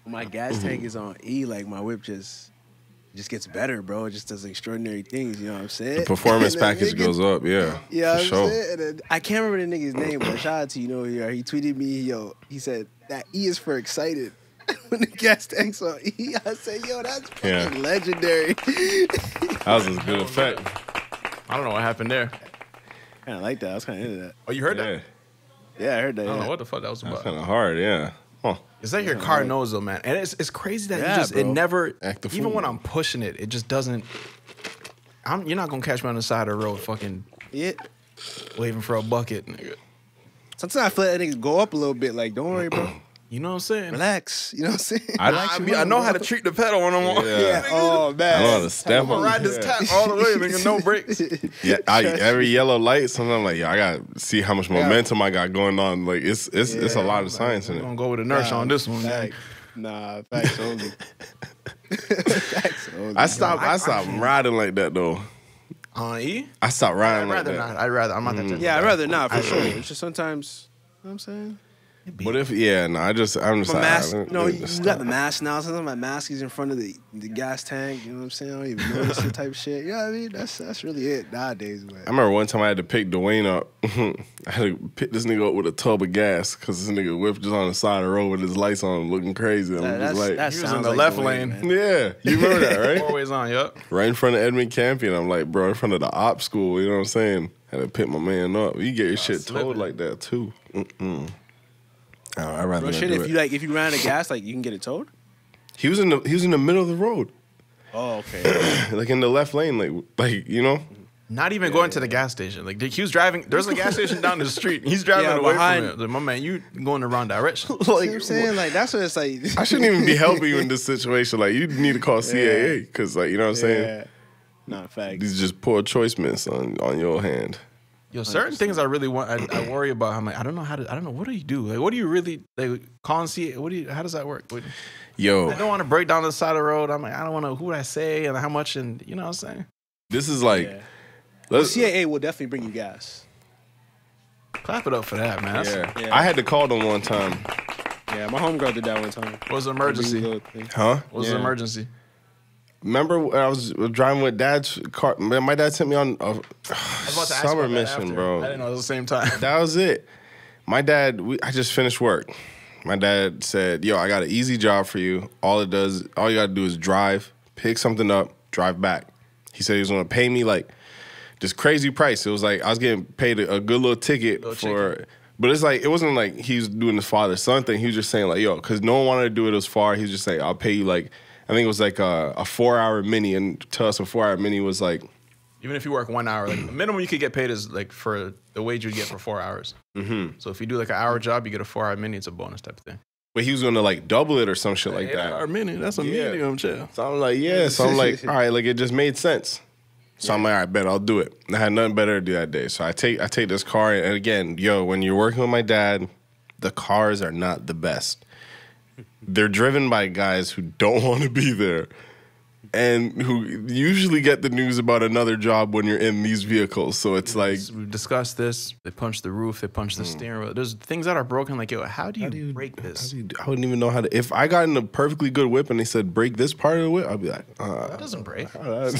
when my gas tank is on E, like my whip just gets better, bro. It just does extraordinary things, you know what I'm saying? The performance package goes up, yeah. Yeah, for sure. And then, I can't remember the nigga's name, but shout out to you know who you are. He tweeted me, he said that E is for excited. When the gas tank's on E, I said, yo, that's fucking legendary. That was a good effect. I don't know what happened there. Kind of like that. I was kind of into that. Oh, you heard that? Yeah, I heard that. I don't Yeah. know what the fuck that was That's about. kind of hard, yeah. Huh. It's like your car knows though, man. And it's crazy that it never, Act the even fool. when I'm pushing it, it just doesn't, you're not going to catch me on the side of the road fucking Yeah. waving for a bucket, nigga. Sometimes I feel like that niggas go up a little bit. Like, don't worry, bro. You know what I'm saying? Relax. You know what I'm saying? I know how to treat the pedal when I'm on. Yeah. Oh, man. I know how to step I'm going on to ride this tap all the way, nigga, no brakes. Yeah, every yellow light, sometimes I'm like, I gotta see how much momentum I got going on. Like, it's a lot of science in I'm it. going to go with inertia on this one. Facts. Nah, facts only. Facts only. I stopped riding like that though. On E? I stopped I'd riding like rather that. not. I'm not that type of Yeah, I'd guy. rather not, for sure. It's just sometimes, you know what I'm saying? But if I'm just My like, mask, I no, you just got stop. the mask now. Sometimes my mask is in front of the gas tank. You know what I'm saying? I don't even notice the type of shit. You know what I mean? That's really it nowadays. But I remember one time I had to pick Dwayne up. I had to pick this nigga up with a tub of gas because this nigga whipped just on the side of the road with his lights on, looking crazy. I'm just like, that He was in sounds the like left the way, lane. man. yeah, you remember that, right? Always on, yup. Right in front of Edmund Campion. I'm like, bro, in front of the op school. You know what I'm saying? Had to pick my man up. You get your shit slipping. towed like that too. I'd rather Bro, not shit, do it. if you ran out of gas, like you can get it towed. He was in the middle of the road, Oh, okay. like in the left lane, like you know. Not even going to the gas station. Like he was driving. There's a gas station down the street. He's driving Yeah, away behind- from it. Like, my man, you going the wrong direction. You know what I'm saying? Like that's what it's like. I shouldn't even be helping you in this situation. Like you need to call CAA because, like, you know what I'm saying. Yeah. Nah, facts. These just poor choice miss on your hand. Yo, certain things I really want. I worry about. I'm like, I don't know. What do you do? Like, what do you really like? Call and see. How does that work? Yo, I don't want to break down the side of the road. I'm like, I don't want to. Who would I say and how much? And you know what I'm saying? this is like. Yeah. Well, CAA will definitely bring you gas. Clap it up for that, man. That's, Yeah. I had to call them one time. Yeah, my homegirl did that one time. What was the emergency? Huh? What was the Yeah. emergency? Remember when I was driving with Dad's car? Man, my dad sent me on a I was about to ask summer about that mission, after. bro. I didn't know it was the same time. That was it. My dad, I just finished work. My dad said, yo, I got an easy job for you. All you gotta do is drive, pick something up, drive back. He said he was gonna pay me like this crazy price. It was like I was getting paid a good little ticket for, but it's like, it wasn't like he was doing his father-son thing. He was just saying like, yo, because no one wanted to do it as far. He was just saying, I'll pay you like, I think it was like a 4-hour mini, and to us a 4-hour mini was like, Even if you work 1 hour, like the minimum you could get paid is like for the wage you get for 4 hours. Mm-hmm. So if you do like an hour job, you get a 4-hour mini. It's a bonus type of thing. but he was gonna like double it or some shit like that. That's a medium chill. So I'm like, yeah. So I'm like, all right, like it just made sense. So I'm like, all right, bet I'll do it. I had nothing better to do that day. So I take this car, and again, when you're working with my dad, the cars are not the best. They're driven by guys who don't want to be there and who usually get the news about another job when you're in these vehicles. So it's like... We've discussed this. They punch the roof. They punch the steering wheel. There's things that are broken. Like, yo, how do you break this? I wouldn't even know how to... If I got in a perfectly good whip and they said, break this part of the whip, I'd be like... that doesn't break. The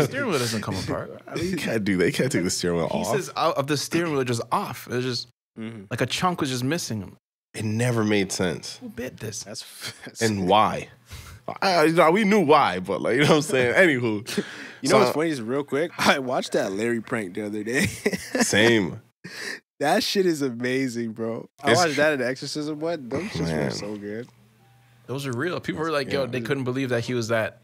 steering wheel doesn't come apart. I mean, you can't do that. You can't take the steering wheel off. Pieces of the steering wheel are just off. It was just... Like a chunk was just missing. It never made sense. Who bit this? And why? We knew why, but like, you know what I'm saying? Anywho. You know what's funny is real quick? I watched that Larry prank the other day. Same. That shit is amazing, bro. I watched that in The Exorcism one. Those shits were so good. Those are real. People were like, yo, they couldn't believe that he was that.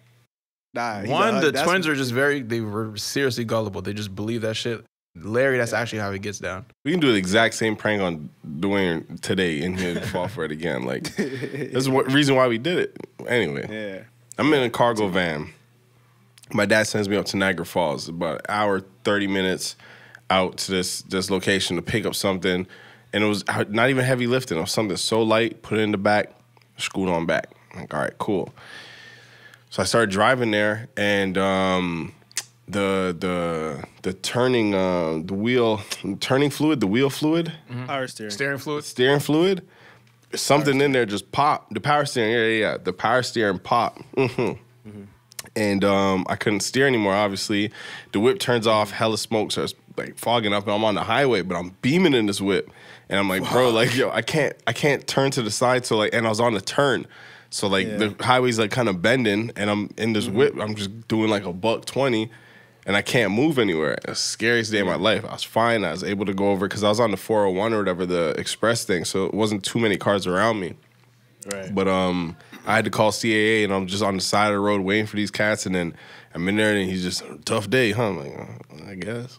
Nah, the twins are just they were seriously gullible. They just believe that shit. Larry, that's actually how he gets down. We can do the exact same prank on Dwayne today and he'll fall for it again. Like, that's the reason why we did it. Anyway, I'm in a cargo van. My dad sends me up to Niagara Falls, about an hour, 30 minutes out to this location to pick up something. And it was not even heavy lifting. It was something so light, put it in the back, scoot on back. I'm like, all right, cool. So I started driving there, and the turning the wheel turning fluid, the wheel fluid, power steering fluid, something in there just popped. The power steering, the power steering popped. And I couldn't steer anymore. Obviously, the whip turns off. Hella smoke starts like fogging up, and I'm on the highway, but I'm beaming in this whip, and I'm like, bro, like, yo, I can't turn to the side. So like, and I was on the turn. So like the highway's like kind of bending, and I'm in this whip. I'm just doing like $120, and I can't move anywhere. It's the scariest day of my life. I was fine. I was able to go over because I was on the 401 or whatever, the express thing. So it wasn't too many cars around me. Right. But I had to call CAA, and I'm just on the side of the road waiting for these cats, and then I'm in there, and he's just, tough day, huh? I'm like, I guess.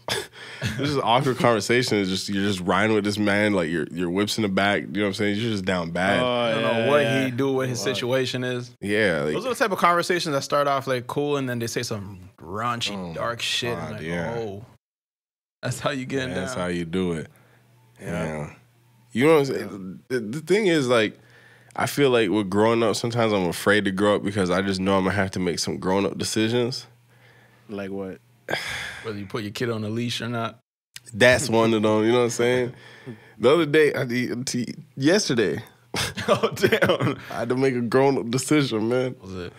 This is an awkward conversation. It's just, you're just riding with this man, like your whip's in the back, you know what I'm saying? You're just down bad. I don't know what he do, what his situation is. Yeah. Like, those are the type of conversations that start off like cool, and then they say some raunchy, dark shit. God, like, that's how you get down. That's how you do it. Yeah. You know what I'm saying? The thing is, like, I feel like with growing up, sometimes I'm afraid to grow up because I just know I'm going to have to make some grown-up decisions. Like what? Whether you put your kid on a leash or not. That's one of them, you know what I'm saying? The other day, yesterday, Oh, damn. I had to make a grown-up decision, man. What was it?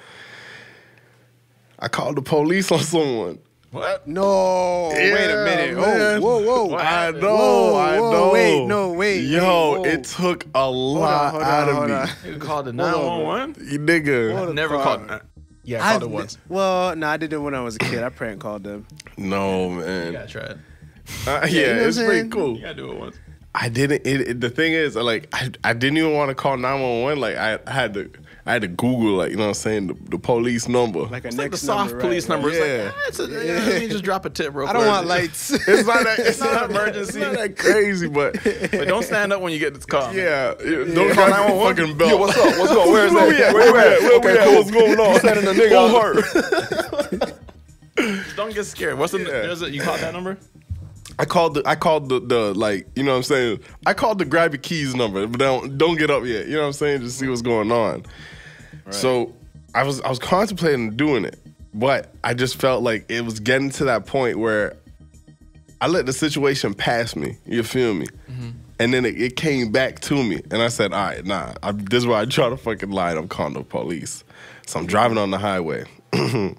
I called the police on someone. What? No. Yeah, wait a minute. Man. Whoa. I know. Wait. Yo, it took a lot out of me. You called the 911? You nigga. Never called. Yeah, I called it once. Well, no, I did it when I was a kid. I prank called them. No, You man. gotta try it. Yeah, you know what it's I'm pretty saying? cool. You gotta do it once. I didn't. The thing is, like, I didn't even want to call 911. Like, I had to Google, like, you know what I'm saying, the police number. Like a It's like the next soft number, police right? number. Yeah. It's like, let me just drop a tip real I quick. don't want lights. It's not that. It's not an emergency. It's not that crazy, but But don't stand up when you get this call. yeah. Don't Call grab your 911. fucking belt. Yo, what's up? What's up? Where's Where we at? Where we at? Where we at? What's going on? Sending a nigga Who hurt? Don't get scared. What's the? You called that number? I called the like, you know what I'm saying? I called the grab your keys number, but don't get up yet. You know what I'm saying? Just see what's going on. Right. So I was contemplating doing it, but I just felt like it was getting to that point where I let the situation pass me. You feel me? Mm-hmm. And then it came back to me, and I said, all right, this is why I try to fucking lie. I'm calling the police. So I'm driving on the highway. I'm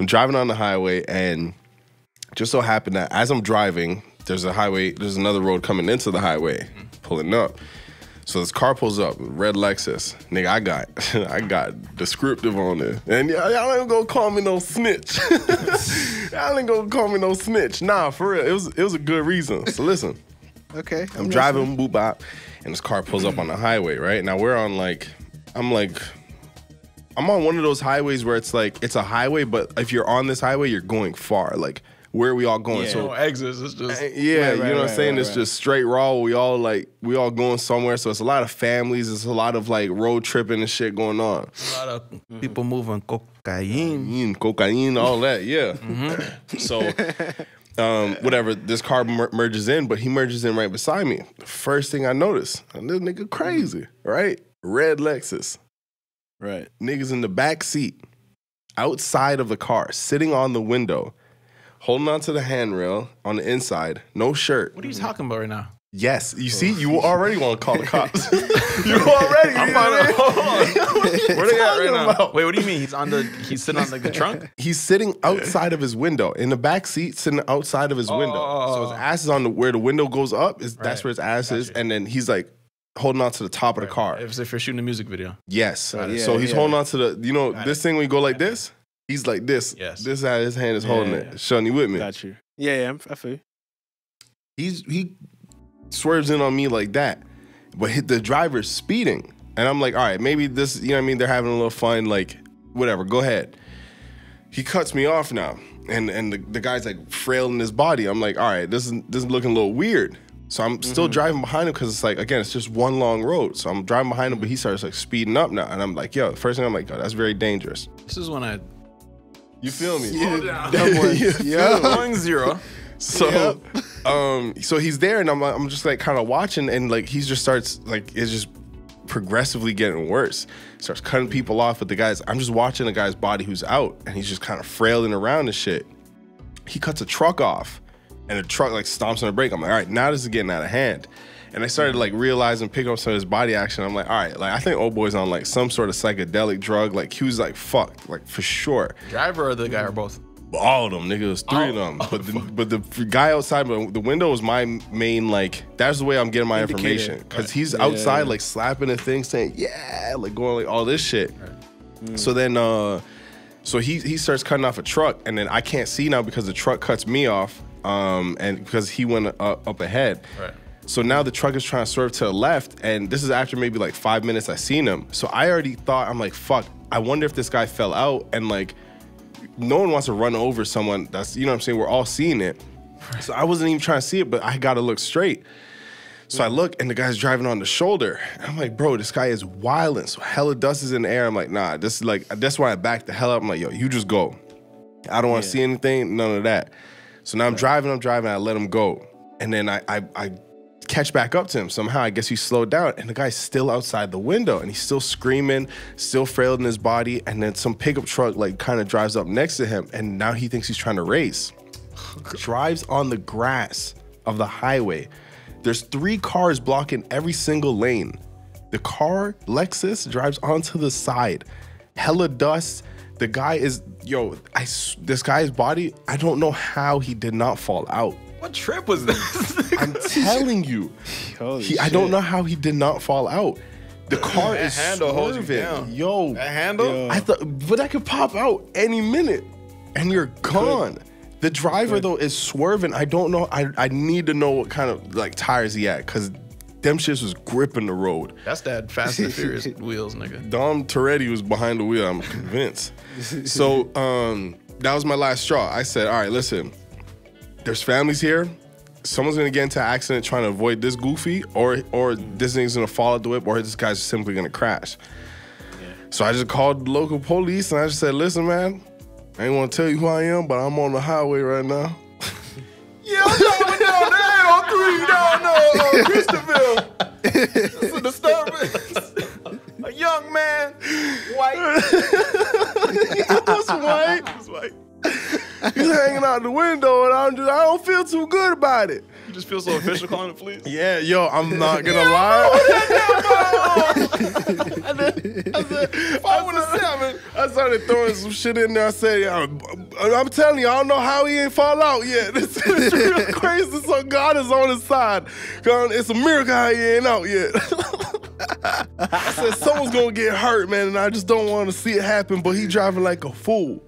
driving on the highway, and just so happened that as I'm driving, there's another road coming into the highway, pulling up. So this car pulls up, red Lexus. Nigga, I got descriptive on it. And y'all ain't gonna call me no snitch. Y'all ain't gonna call me no snitch. Nah, for real, it was a good reason. So listen. Okay. I'm driving, boop bop, and this car pulls up on the highway, right? Now we're on I'm on one of those highways where it's like, it's a highway, but if you're on this highway, you're going far. Like, where we all going. Yeah. So No exits. It's just you know what I'm saying? It's just straight raw. We all going somewhere. So it's a lot of families. It's a lot of like road tripping and shit going on. a lot of people moving cocaine. Cocaine, all that. Yeah. So whatever. This car merges in, but he merges in right beside me. The first thing I notice, this nigga crazy, right? Red Lexus. Right. Niggas in the back seat, outside of the car, sitting on the window, holding onto the handrail on the inside, no shirt. What are you talking about right now? Yes, you see, you already want to call the cops. You already. I'm finding. Hold on. Where they at right now? about? Wait, what do you mean? He's sitting on like the trunk? He's sitting outside of his window, in the back seat, sitting outside of his window. So his ass is on where the window goes up. That's where his ass is, and then he's like holding on to the top of the car. As if you're shooting a music video. Yes. So he's holding on to this thing when you go like this. He's like this. Yes. This side of his hand is holding it. Sean, you with me? Got you. Yeah, I feel you. He swerves in on me like that, but the driver's speeding, and I'm like, all right, maybe this, you know what I mean? They're having a little fun, like whatever. Go ahead. He cuts me off now, and the guy's like frail in his body. I'm like, all right, this is looking a little weird. So I'm still driving behind him because it's like, again, it's just one long road. So I'm driving behind him, but he starts like speeding up now, and I'm like, yo, first thing I'm like, oh, that's very dangerous. This is when You feel me? Yeah. Going 0. So, so he's there, and I'm just like kind of watching, and like he just starts like it's just progressively getting worse. Starts cutting people off, but I'm just watching the guy's body who's out, and he's just kind of frailing around and shit. He cuts a truck off, and the truck like stomps on the brake. I'm like, all right, now this is getting out of hand. And I started like realizing, picking up some of his body action. I'm like, all right, like I think old boy's on like some sort of psychedelic drug. Like he was like, fuck, like for sure. Driver or the guy or both? All of them, nigga. It was 3 of them. But the guy outside the window was my main, like, that's the way I'm getting my information. Because he's outside, like, slapping the thing, saying, yeah, like, going, like, all this shit. Right. So then, so he starts cutting off a truck, and then I can't see now because the truck cuts me off, and because he went up ahead. Right. So now the truck is trying to swerve to the left, and this is after maybe, like, 5 minutes I seen him. So I already thought, I'm like, fuck, I wonder if this guy fell out, and, like, no one wants to run over someone that's, you know what I'm saying, we're all seeing it. So I wasn't even trying to see it, but I gotta look straight. So I look, and the guy's driving on the shoulder. And I'm like, bro, this guy is wilding. So hella dust is in the air. I'm like, nah, this is like, that's why I backed the hell up. I'm like, yo, you just go. I don't want to see anything, none of that. So now I'm driving, I let him go. And then I catch back up to him. Somehow I guess he slowed down, and the guy's still outside the window, and he's still screaming, still frail in his body. And then some pickup truck like kind of drives up next to him, and now he thinks he's trying to race. Drives on the grass of the highway. There's 3 cars blocking every single lane. The car, Lexus, drives onto the side. Hella dust. The guy is, this guy's body, I don't know how he did not fall out. What trip was this? I'm telling you. I don't know how he did not fall out. The car is swerving. Yo. That handle? I thought, but that could pop out any minute, and you're gone. The driver, though, is swerving. I don't know. I need to know what kind of like tires he had, because them shits was gripping the road. That's that Fast and Furious wheels, nigga. Dom Toretto was behind the wheel, I'm convinced. So that was my last straw. I said, all right, listen. There's families here. Someone's gonna get into an accident trying to avoid this goofy, or this thing's gonna fall out the whip, or this guy's simply gonna crash. Yeah. So I just called the local police, and I just said, listen, man, I ain't wanna tell you who I am, but I'm on the highway right now. Yeah, I'm driving down the 803 down Christianville. It's a disturbance. A young man, white. He was white. He's hanging out the window, and I don't feel too good about it. You just feel so official calling the police? Yeah, yo, I'm not gonna lie. I said, 517. I started throwing some shit in there. I said, I'm telling you, I don't know how he ain't fall out yet. This is real crazy. So God is on his side. It's a miracle how he ain't out yet. I said, someone's gonna get hurt, man, and I just don't want to see it happen, but he driving like a fool.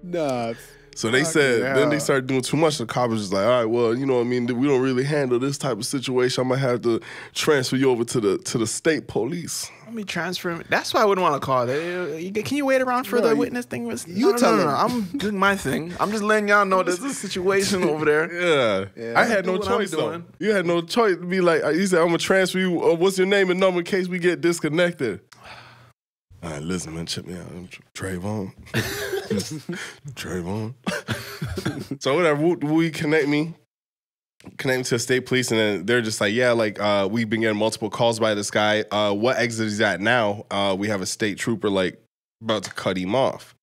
Nah. So they said, then they started doing too much. The cop was just like, all right, well, you know what I mean? We don't really handle this type of situation. I'm going to have to transfer you over to the state police. Let me transfer him. That's why I wouldn't want to call. Can you wait around for the witness thing? No. I'm doing my thing. I'm just letting y'all know there's a situation over there. Yeah. I had no choice, though. You had no choice to be like, he said, I'm going to transfer you. What's your name and number in case we get disconnected? All right, listen, man, check me out. I'm Trayvon. Trayvon. So whatever, we connect me to the state police, and then they're just like, yeah, like we've been getting multiple calls by this guy. What exit is at now? We have a state trooper like about to cut him off.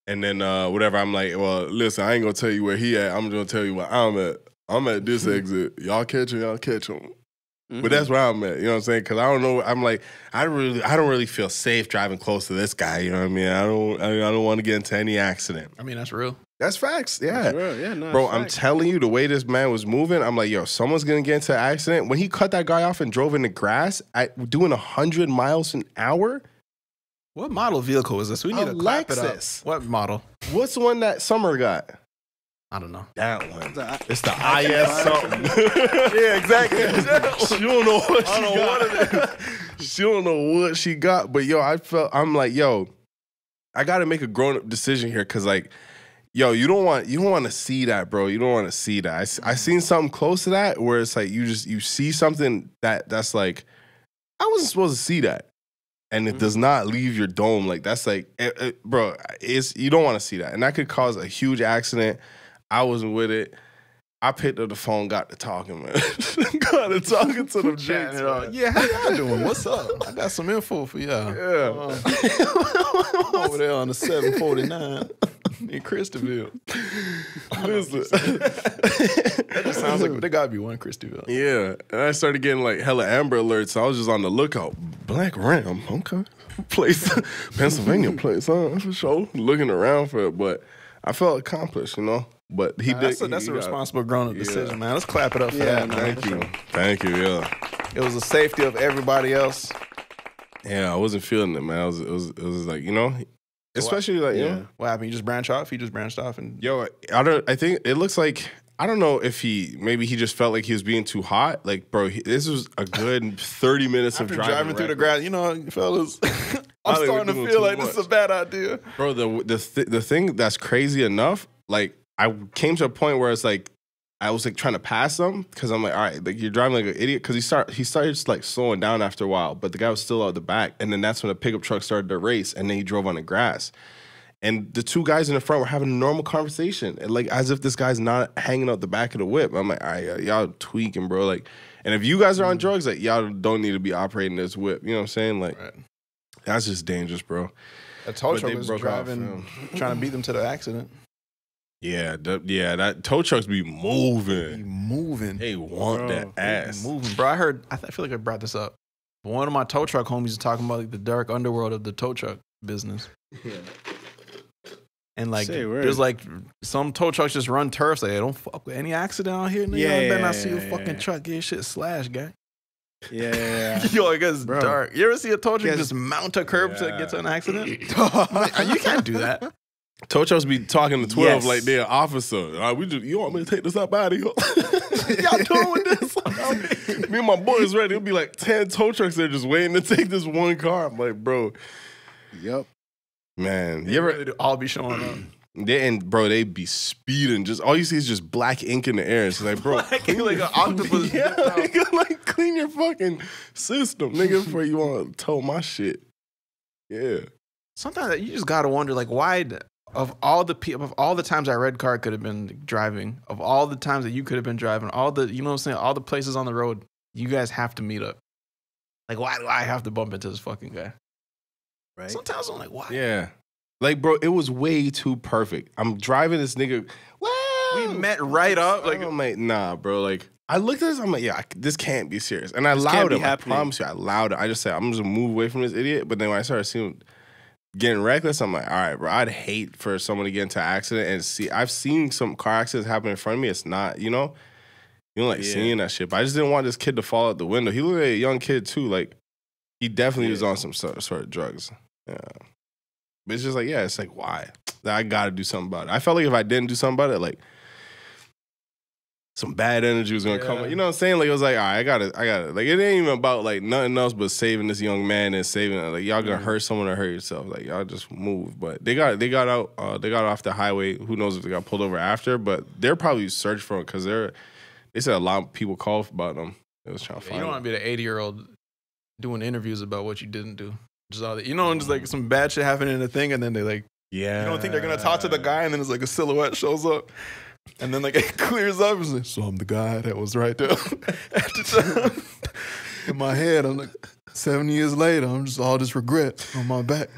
And then whatever, I'm like, well, listen, I ain't gonna tell you where he at. I'm gonna tell you where I'm at. I'm at this exit. Y'all catch him. But that's where I'm at, you know what I'm saying? Because I don't know. I'm like, I don't really feel safe driving close to this guy. You know what I mean? I don't want to get into any accident. I mean, that's real. That's facts. Yeah, that's real. Yeah, no, bro. I'm telling you, the way this man was moving, I'm like, yo, someone's gonna get into an accident. When he cut that guy off and drove in the grass at doing 100 miles an hour. What model vehicle is this? We need to clap it up. What model? What's the one that Summer got? I don't know. That one. It's the IS something. Yeah, exactly. She don't know what she got. She don't know what she got. But yo, I'm like, yo, I gotta make a grown-up decision here, because like, yo, you don't want to see that, bro. You don't want to see that. I seen something close to that where it's like you see something that's like, I wasn't supposed to see that. And it does not leave your dome. Like, that's like, bro, you don't want to see that. And that could cause a huge accident. I wasn't with it. I picked up the phone, got to talking, man. Got to talking to them Jakes. Yeah, how y'all doing? What's up? I got some info for y'all. Yeah. I'm over there on the 749 in Christopherville. Listen. That just sounds like there gotta be one Christopherville. Yeah. And I started getting like hella Amber alerts. So I was just on the lookout. Black Ram, okay. Place, Pennsylvania place, huh? For sure. Looking around for it, but I felt accomplished, you know? But he did. That's a responsible grown-up decision, man. Let's clap it up for that. Thank you, yeah. It was the safety of everybody else. Yeah, I wasn't feeling it, man. It was like, you know, especially like, you know. What happened? You just branched off? He just branched off? And yo, I think it looks like, I don't know if maybe he just felt like he was being too hot. Like, bro, this was a good 30 minutes of driving through the grass. You know, fellas, I'm starting to feel like this is a bad idea. Bro, the thing that's crazy enough, like, I came to a point where it's like, I was like trying to pass him because I'm like, all right, like you're driving like an idiot, because he started just like slowing down after a while, but the guy was still out the back, and then that's when the pickup truck started to race, and then he drove on the grass, and the two guys in the front were having a normal conversation, and like as if this guy's not hanging out the back of the whip. I'm like, all right, y'all tweaking, bro. Like, and if you guys are on drugs, like y'all don't need to be operating this whip. You know what I'm saying? Like, that's just dangerous, bro. A tow truck was driving, trying to beat them to the accident. Yeah, that tow trucks be moving. They want that ass. Moving, bro. I feel like I brought this up. One of my tow truck homies is talking about like the dark underworld of the tow truck business. Yeah. And like, there's like some tow trucks just run turfs. Like, they don't fuck with any accident out here. I better not see a fucking truck get shit slashed, guy. Yeah. Yo, I guess it's dark. You ever see a tow truck just mount a curb to get to an accident? You can't do that. Tow trucks be talking to 12 like they're an officer. You want me to take this up out of here? Y'all doing with this? Me and my boys ready. It'll be like 10 tow trucks there just waiting to take this one car. I'm like, bro. Yep. Man. You ever all be showing up? Bro, they be speeding. Just all you see is just black ink in the air. It's like, bro, like an octopus. Like clean your fucking system, nigga, before you want to tow my shit. Yeah. Sometimes you just gotta wonder, like, why. Of all the times that red car could have been driving, of all the times that you could have been driving, all the, you know what I'm saying, all the places on the road, you guys have to meet up. Like, why do I have to bump into this fucking guy? Right. Sometimes I'm like, why? Yeah. Like, bro, it was way too perfect. I'm driving this nigga. We met right up. Like, I'm like, nah, bro. Like, I looked at this. I'm like, yeah, this can't be serious. And I allowed him. I promise you, I allowed it. I just said, I'm just gonna move away from this idiot. But then when I started seeing getting reckless, I'm like, all right, bro, I'd hate for someone to get into an accident and see. I've seen some car accidents happen in front of me. It's not, you know, you don't like seeing that shit. But I just didn't want this kid to fall out the window. He looked like a young kid too. Like, he definitely was on some sort of drugs. Yeah. But it's just like, yeah, it's like, why? that I gotta do something about it. I felt like if I didn't do something about it, like some bad energy was gonna come. You know what I'm saying? Like it was like, all right, I gotta. Like it ain't even about like nothing else but saving this young man and saving. Like y'all gonna hurt someone or hurt yourself. Like y'all just move. But they got out. They got off the highway. Who knows if they got pulled over after? But they're probably searched for them because they said a lot of people called about them. They was trying to find. You don't want to be the 80-year-old doing interviews about what you didn't do. Just all that, just like some bad shit happening in the thing, and then they like, you don't think they're gonna talk to the guy, and then it's like a silhouette shows up. And then like it clears up. It's like, so I'm the guy that was right there at the time. In my head, I'm like, 7 years later, I'm just all this regret on my back.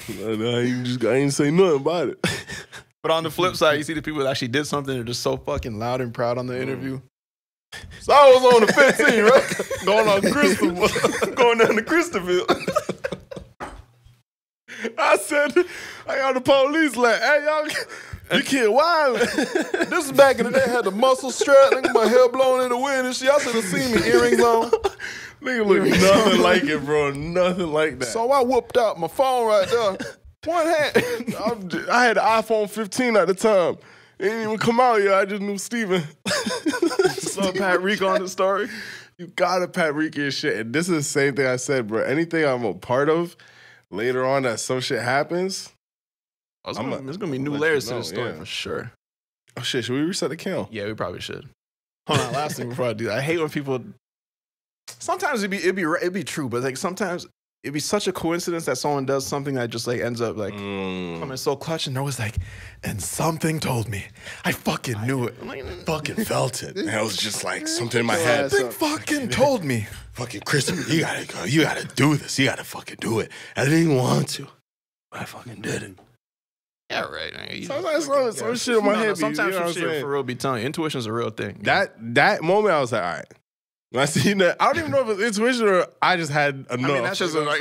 I ain't say nothing about it. But on the flip side, you see the people that actually did something. They're just so fucking loud and proud on the interview. So I was on the 15, right? Going down to Christopherville. I said, I got the police like, hey, y'all. You kid wild. This is back in the day. I had the muscle strap, nigga, my hair blowing in the wind and shit. Y'all should have seen me, earrings on. Nigga look nothing like it, bro. Nothing like that. So I whooped out my phone right there. One hand. I had the iPhone 15 at the time. It didn't even come out yet. I just knew Steven. Saw Pat Rico on the story. You gotta Pat Rico and shit. And this is the same thing I said, bro. Anything I'm a part of, later on that some shit happens, there's going to be new layers to this story for sure. Oh, shit. Should we reset the count? Yeah, we probably should. Hold on. Last thing before I do that. I hate when people... Sometimes it'd be true, but like sometimes it'd be such a coincidence that someone does something that just like ends up like coming so clutch, and they're always like, and something told me. I fucking knew it. I'm like, fucking felt it. And it was just like something in my head. Something fucking told me. Fucking Christopher, you gotta go. You gotta do this. You gotta fucking do it. I didn't even want to. But I fucking did it. Yeah, right. Sometimes some shit in my head. Sometimes some shit for real be telling you. Intuition's a real thing. That moment, I was like, all right. When I seen that, I don't even know if it's intuition or I just had enough. I mean, that's just like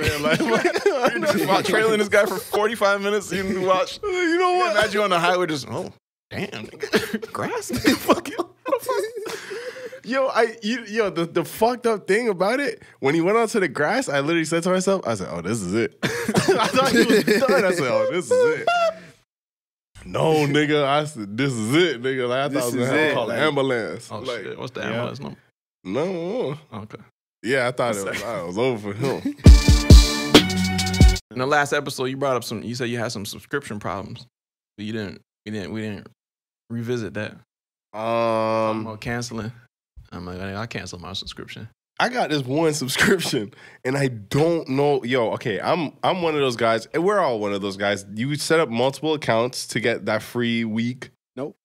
trailing this guy for 45 minutes. You didn't watch. You know what? Imagine you on the highway just, oh, damn, grass. Fuck you. The fucked up thing about it, when he went onto the grass, I literally said to myself, I said, oh, this is it. I thought he was done. I said, oh, this is it. No, nigga. I said, this is it, nigga. Like, I thought I was going to call the ambulance. Oh, like, shit. What's the ambulance number? No. Okay. Yeah, I thought it was over for him. In the last episode, you brought up you said you had some subscription problems. But we didn't revisit that. About canceling. I'm like, I canceled my subscription. I got this one subscription, and I don't know. Okay, I'm one of those guys, and we're all one of those guys. You set up multiple accounts to get that free week. Nope.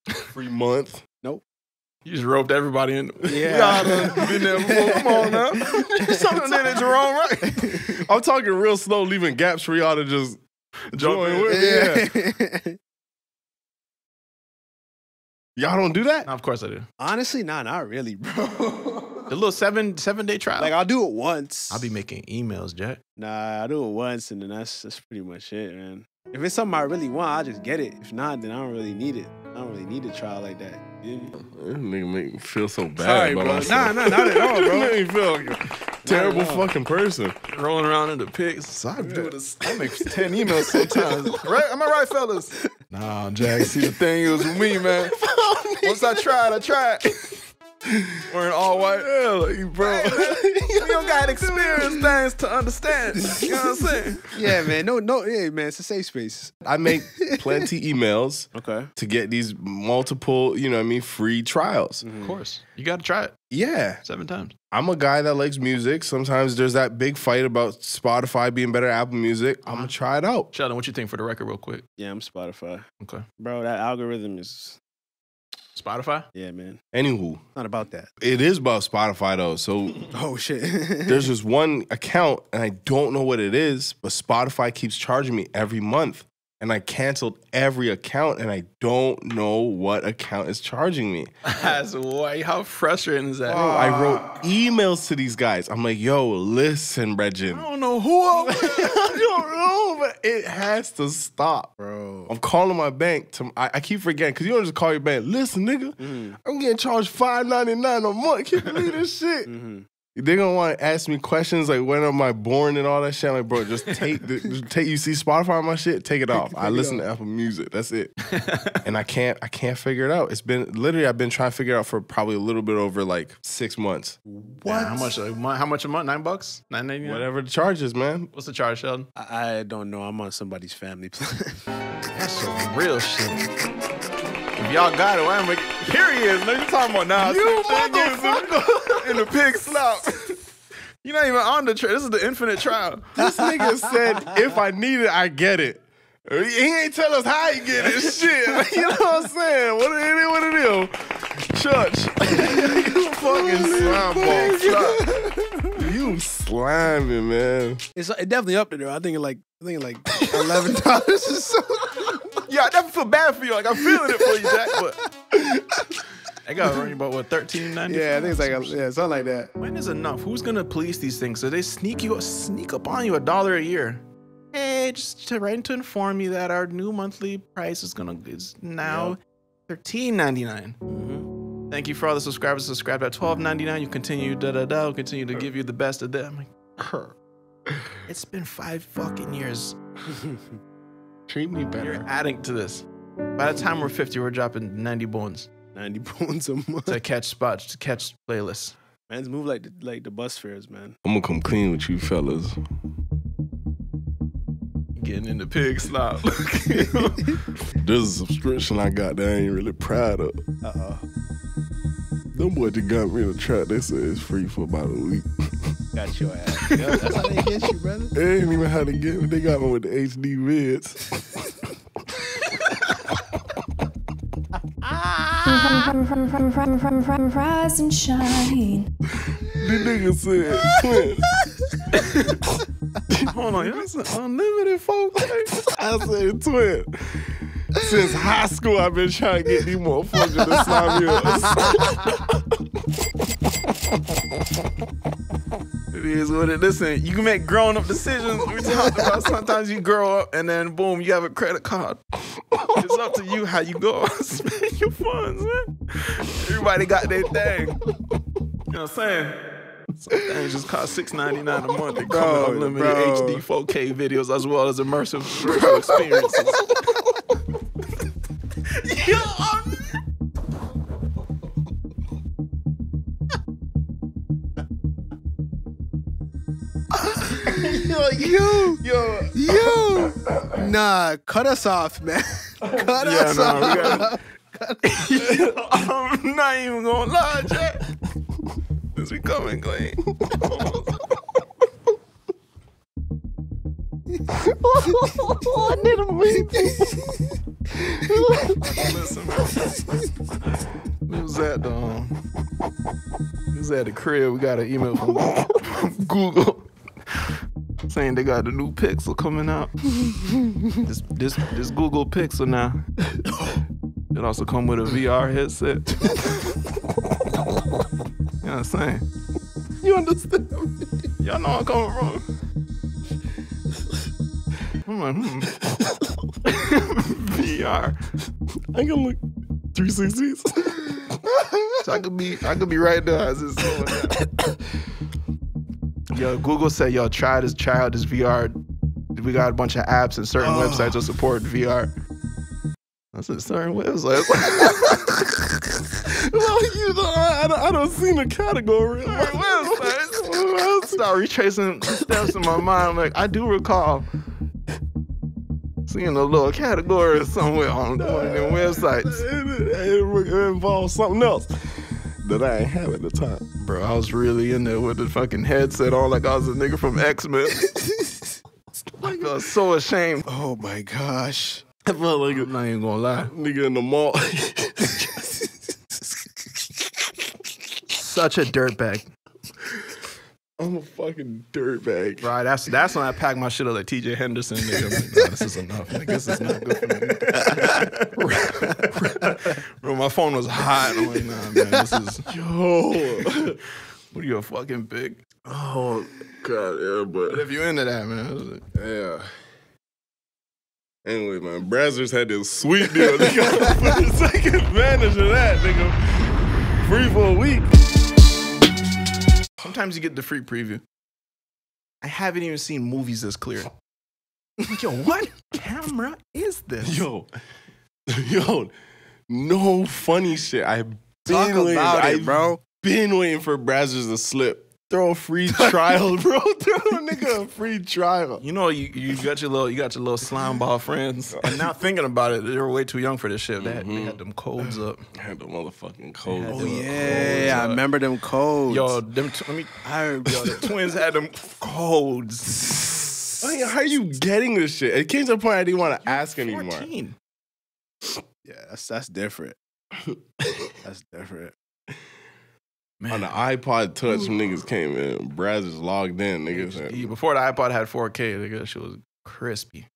Free month. Nope. You just roped everybody in. Yeah. Been there before. Come on now. Something in it's wrong, right? I'm talking real slow, leaving gaps for y'all to just join with. Yeah. Y'all don't do that? No, of course I do. Honestly, not really, bro. The little seven day trial. Like, I'll do it once. I'll be making emails, Jack. Nah, I'll do it once, and then that's pretty much it, man. If it's something I really want, I'll just get it. If not, then I don't really need it. I don't really need a trial like that. This nigga make me feel so bad. Sorry, bro. Nah, not at all, bro. Make me feel like a terrible fucking person. Rolling around in the pigs. So I make 10 emails sometimes. Right? Am I right, fellas? Nah, Jack. See, the thing is with me, man. Once I tried. Wearing all white. Yeah, like, bro. You don't got experience things to understand. You know what I'm saying? Yeah, man. No, yeah, man. It's a safe space. I make plenty emails to get these multiple, free trials. Of course. You got to try it. Yeah. 7 times. I'm a guy that likes music. Sometimes there's that big fight about Spotify being better than Apple Music. I'm going to try it out. Sheldon, what you think for the record real quick? Yeah, I'm Spotify. Okay. Bro, that algorithm is... Spotify? Yeah, man. Anywho. Not about that. It is about Spotify, though. So, oh, shit. There's this one account, and I don't know what it is, but Spotify keeps charging me every month. And I canceled every account, and I don't know what account is charging me. That's why. How frustrating is that? Bro, I wrote emails to these guys. I'm like, yo, listen, Regin. I don't know who I don't know, but it has to stop, bro. I'm calling my bank. I keep forgetting, because you don't just call your bank. Listen, nigga, I'm getting charged $5.99 a month. Can't believe this shit. They're gonna want to ask me questions like when am I born and all that shit. I'm like, bro, just take. You see Spotify on my shit, take it off. I listen to Apple Music. That's it. And I can't figure it out. It's been literally I've been trying to figure it out for probably a little bit over like 6 months. What? Yeah, how much a month? $9? $9.99? Whatever the charge is, man. What's the charge, Sheldon? I don't know. I'm on somebody's family plan. That's some real shit. If y'all got it, why am I? Here he is. No, you talking about now? You motherfucker! In the pig slop. You're not even on the trial. This is the infinite trial. This nigga said, if I need it, I get it. He ain't tell us how he get it. Shit. You know what I'm saying? What it is? Church. You fucking slime ball. You sliming, man. It's definitely up there. I think like $11 or something. Yeah, I definitely feel bad for you. Like I'm feeling it for you, Jack. But I got running about what $13.90. Yeah, I think it's like something like that. When is enough? Who's gonna police these things? So they sneak up on you $1 a year. Hey, just to inform you that our new monthly price is now $13.99. Mm-hmm. Thank you for all the subscribers. Subscribed at $12.99. You continue we'll continue to give you the best of them. Like, it's been 5 fucking years. Treat me better. You're adding to this. By the time we're 50, we're dropping 90 bones. 90 bones a month. To catch spots, to catch playlists. Man's move like the bus fares, man. I'm gonna come clean with you fellas. Getting in the pig slop. There's a subscription I got that I ain't really proud of. Them boys that got me in the trap, they said it's free for about a week. Got your ass. Yeah, that's how they get you, brother. They ain't even how to get me. They got me with the HD vids. Rise and shine. The nigga said, twin. Hold on, that's an unlimited folks. I said, twin. Since high school, I've been trying to get these motherfuckers to sign me up. It is what it is. Listen, you can make grown-up decisions. We talked about sometimes you grow up and then boom, you have a credit card. It's up to you how you go spend your funds, man. Everybody got their thing. You know what I'm saying? Some things just cost $6.99 a month. They come with unlimited HD 4K videos as well as immersive virtual experiences. Yo. Nah, cut us off, man. Cut us off. I'm not even gonna lie, Jack. This we coming clean. I need a baby. Listen, man. We was at the crib. We got an email from Google saying they got the new Pixel coming out. This Google Pixel now. It also come with a VR headset. You know what I'm saying? You understand me? Y'all know I'm coming from. I'm like, VR. I can look 360s. So I could be right there as it's going down. Yo, Google said, yo, try this VR. We got a bunch of apps and certain websites that support VR. I said, certain websites. Well, you know, I don't see the category. Websites. Start retracing steps in my mind. I'm like, I do recall seeing a little category somewhere on one of them websites. It involves something else that I ain't have at the time. Bro, I was really in there with the fucking headset on like I was a nigga from X-Men. I felt so ashamed. Oh my gosh. I felt like I'm not even gonna lie. Nigga in the mall. Such a dirtbag. I'm a fucking dirtbag. Right, that's when I packed my shit up like TJ Henderson. Nigga. I'm like, nah, this is enough. I guess it's not good for me. Bro, my phone was hot. I'm like, nah, man, this is... Yo. What are you, a fucking pig? Oh, God, yeah, But if you into that, man. Yeah. Anyway, man, Brazzers had this sweet deal. They got to take advantage of that, nigga. Free for a week. Sometimes you get the free preview. I haven't even seen movies this clear. Like, yo, what camera is this? Yo, no funny shit. I've Talk about it, bro. been waiting for Brazzers to slip. Throw a free trial, bro. Throw a nigga a free trial. You know, you got your little slime ball friends, and now thinking about it, they were way too young for this shit. They had them codes up. I had the motherfucking codes. Oh yeah, I remember them codes. Yo, I heard, the twins had them codes. Oh, yeah, how are you getting this shit? It came to a point I didn't want to ask anymore. 14. Yeah, that's different. That's different. Man. On the iPod Touch, some niggas came in. Brazzers logged in, niggas. Before the iPod had 4K, nigga, that shit was crispy.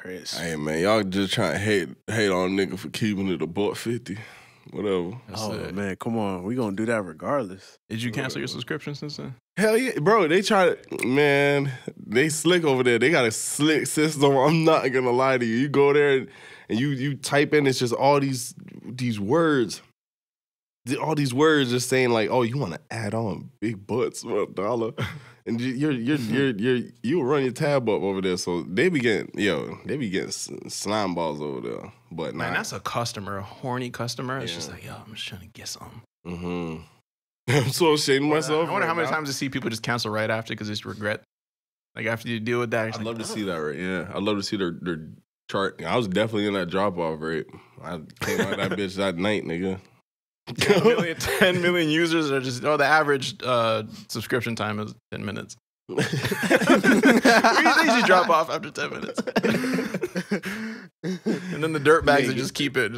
Hey man, y'all just trying to hate on nigga for keeping it $1.50. Whatever. Man, come on. We gonna do that regardless. Did you cancel your subscription since then? Hell yeah, bro. They try to, man, they slick over there. They got a slick system. I'm not gonna lie to you. You go there and you type in, it's just all these words. All these words just saying like, oh, you want to add on big butts for $1, and you run your tab up over there. So they be getting slime balls over there. But man, that's a customer, a horny customer. It's just like, yo, I'm just trying to get something. Mm-hmm. I'm so ashamed of myself. I wonder how many times I see people just cancel right after because it's regret. Like after you deal with that, I'd love to see that rate. Yeah, I'd love to see their chart. I was definitely in that drop off rate. I came out that bitch that night, nigga. 10 million users are just, the average subscription time is 10 minutes. We usually drop off after 10 minutes. And then the dirt bags that just keep it.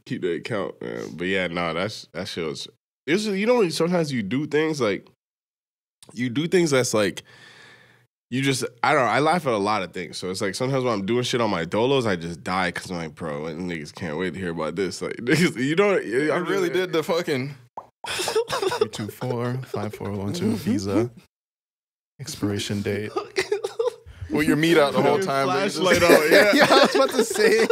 Keep that account, man. But yeah, no, that shit was, it's just, you know, sometimes you do things that's like, you just, I don't know, I laugh at a lot of things. So it's like sometimes when I'm doing shit on my dolos, I just die because I'm like, bro, niggas can't wait to hear about this. Like, niggas, you know, I really did the fucking 324-5412 Visa expiration date. Well, your meat out the whole time. Flashlight out, yeah. Yeah, I was about to say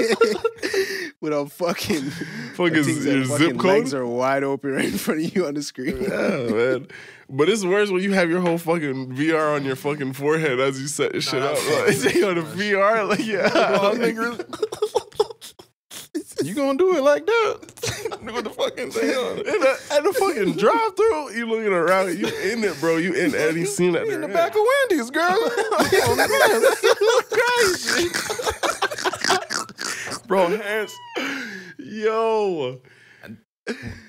with a fucking your zip code. Legs are wide open right in front of you on the screen. Yeah, man. But it's worse when you have your whole fucking VR on your fucking forehead as you set this shit up. Like, you on the VR, like, you gonna do it like that? What the fucking thing on? At the fucking drive-thru, you looking around, you in it, bro. You in any scene that in the back of Wendy's, girl. Crazy. Bro, hands. Yo.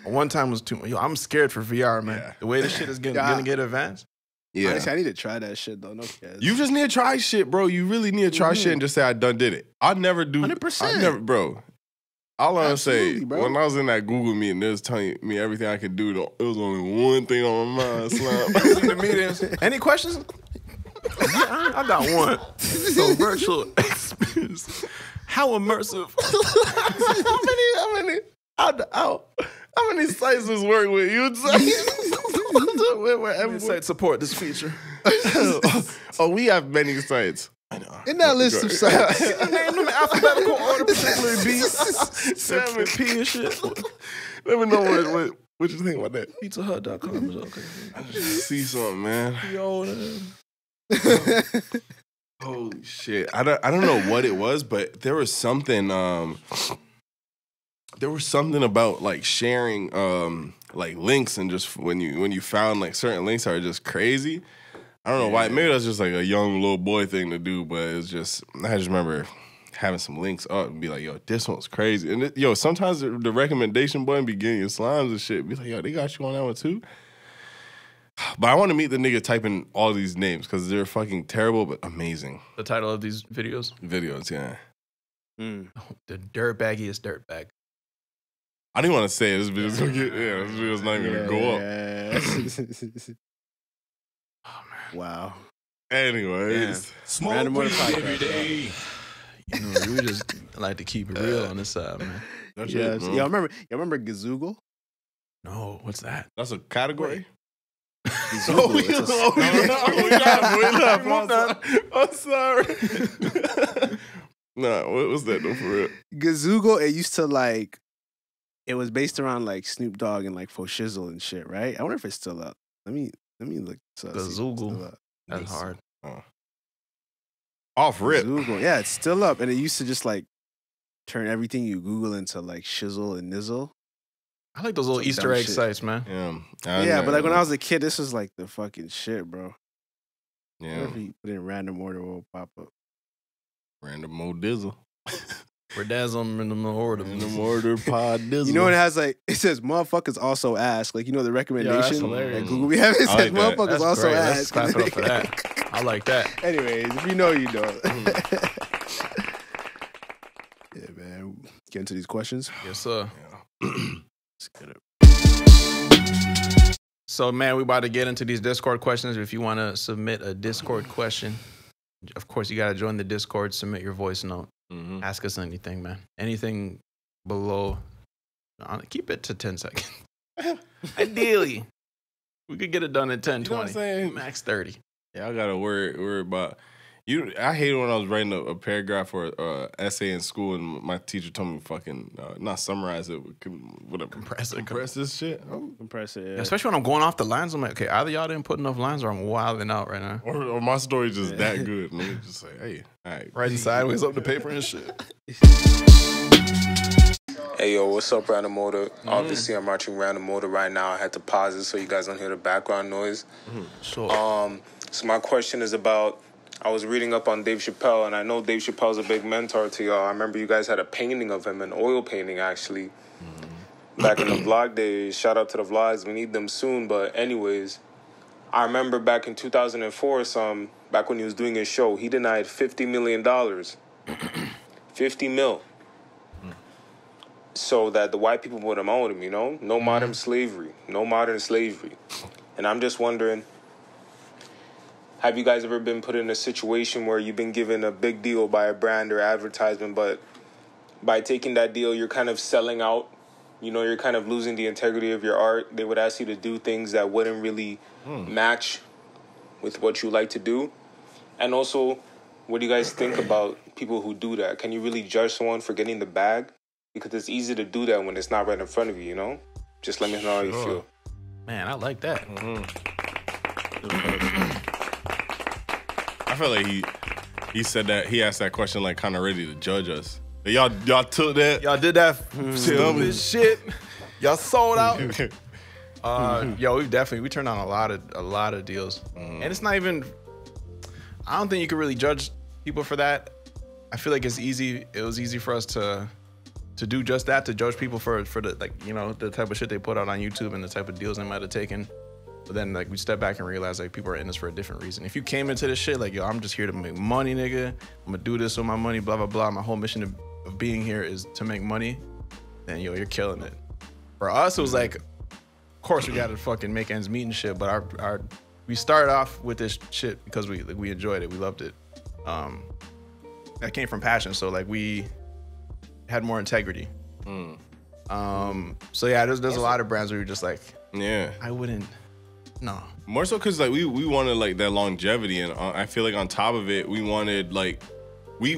One time was too much. Yo, I'm scared for VR, man. Yeah. The way this shit is gonna get advanced. Yeah. Honestly, I need to try that shit, though. No kids. You just need to try shit, bro. You really need to try shit and just say, I done did it. I never do. 100%. Bro. All I'm saying, when I was in that Google meeting, they was telling me everything I could do. It was only one thing on my mind, Slime. In the meetings. Any questions? Yeah, I got one. So virtual experience. How immersive? How many sites does work with you? Every site support this feature. Oh, we have many sites. I know. In that list of sites. Name them in alphabetical order, particularly B, 7P and shit. Let me know what you think about that. PizzaHut.com is okay. I just see something, man. Yo, holy shit. I don't know what it was, but there was something about like sharing like links, and just when you found like certain links that are just crazy. I don't know why. Maybe that's just like a young little boy thing to do, but it's just, I just remember having some links up and be like, yo, this one's crazy. And sometimes the recommendation button be getting your slimes and shit. Be like, yo, they got you on that one too? But I want to meet the nigga typing all these names because they're fucking terrible but amazing. The title of these videos? Videos, yeah. The dirtbaggiest dirtbag. I didn't want to say it. This video's gonna get, this video's not even gonna go up. Oh, man. Wow. Anyways. Random every day. You know, we just like to keep it real on this side, man. Yes. Y'all remember Gazoogle? No, what's that? That's a category? I'm sorry. Nah, what was that though, for real? Gazoogle, it used to like, it was based around like Snoop Dogg and like Fo Shizzle and shit, right? I wonder if it's still up. Let me look. Gazoogle. That's hard. Off rip. Google. Yeah, it's still up. And it used to just like turn everything you Google into like shizzle and nizzle. I like those little Some Easter dumb egg shit. sites, man. Yeah. But like when I was a kid, this was like the fucking shit, bro. Yeah. Whatever you put in random order will pop up. Random Mo Dizzle. Redazzle in the order. Random order pod dizzle. You know, it has like, it says motherfuckers also ask. Like, you know, the recommendation hilarious. that Google we have, it says like that. motherfuckers That's also great. ask. Let's clap it up for that. I like that. Anyways, if you know, you know. Yeah, man. Get into these questions. Yes, sir. Let's get it. So, man, we about to get into these Discord questions. If you want to submit a Discord question, of course, you got to join the Discord, submit your voice note. Ask us anything, man. Anything below, keep it to 10 seconds. Ideally, we could get it done in 10, You know what 20, I'm saying? max 30. Yeah, I gotta worry about you. I hated when I was writing a paragraph or essay in school, and my teacher told me fucking not summarize it, whatever, compress this shit. Compress it. Yeah, especially when I'm going off the lines, I'm like, okay, either y'all didn't put enough lines, or I'm wilding out right now. Or my story just that good. And they just say, hey, all right, Writing sideways up the paper and shit. Hey yo, what's up, Random Motor? Obviously, I'm watching Random Motor right now. I had to pause it so you guys don't hear the background noise. Sure. So my question is about, I was reading up on Dave Chappelle, and I know Dave Chappelle's a big mentor to y'all. I remember you guys had a painting of him, an oil painting, actually, back in the vlog days. Shout out to the vlogs. We need them soon. But anyways, I remember back in 2004, back when he was doing his show, he denied $50 million. 50 mil. So that the white people would have owned him, you know? No modern slavery. No modern slavery. And I'm just wondering, have you guys ever been put in a situation where you've been given a big deal by a brand or advertisement, but by taking that deal, you're kind of selling out? You know, you're kind of losing the integrity of your art. They would ask you to do things that wouldn't really match with what you like to do. And also, what do you guys think about people who do that? Can you really judge someone for getting the bag? Because it's easy to do that when it's not right in front of you, you know? Just let me know how you feel. Man, I like that. I feel like he said that, he asked that question like kind of ready to judge us. Y'all took that. Y'all did that stupid shit. Y'all sold out. Yo, we turned on a lot of deals. And it's not even, I don't think you can really judge people for that. I feel like it was easy for us to do just that, to judge people for the, like, you know, the type of shit they put out on YouTube and the type of deals they might have taken. But then, like, we step back and realize, like, people are in this for a different reason. If you came into this shit like, yo, I'm just here to make money, nigga, I'm gonna do this with my money, blah, blah, blah, my whole mission of being here is to make money, then, yo, you're killing it. For us, it was like, of course we gotta fucking make ends meet and shit, but we started off with this shit because we enjoyed it, we loved it. That came from passion, so, like, we had more integrity. So yeah, there's a lot of brands where you're just like, yeah, I wouldn't, no. More so because like we wanted like that longevity, and I feel like on top of it, we wanted like we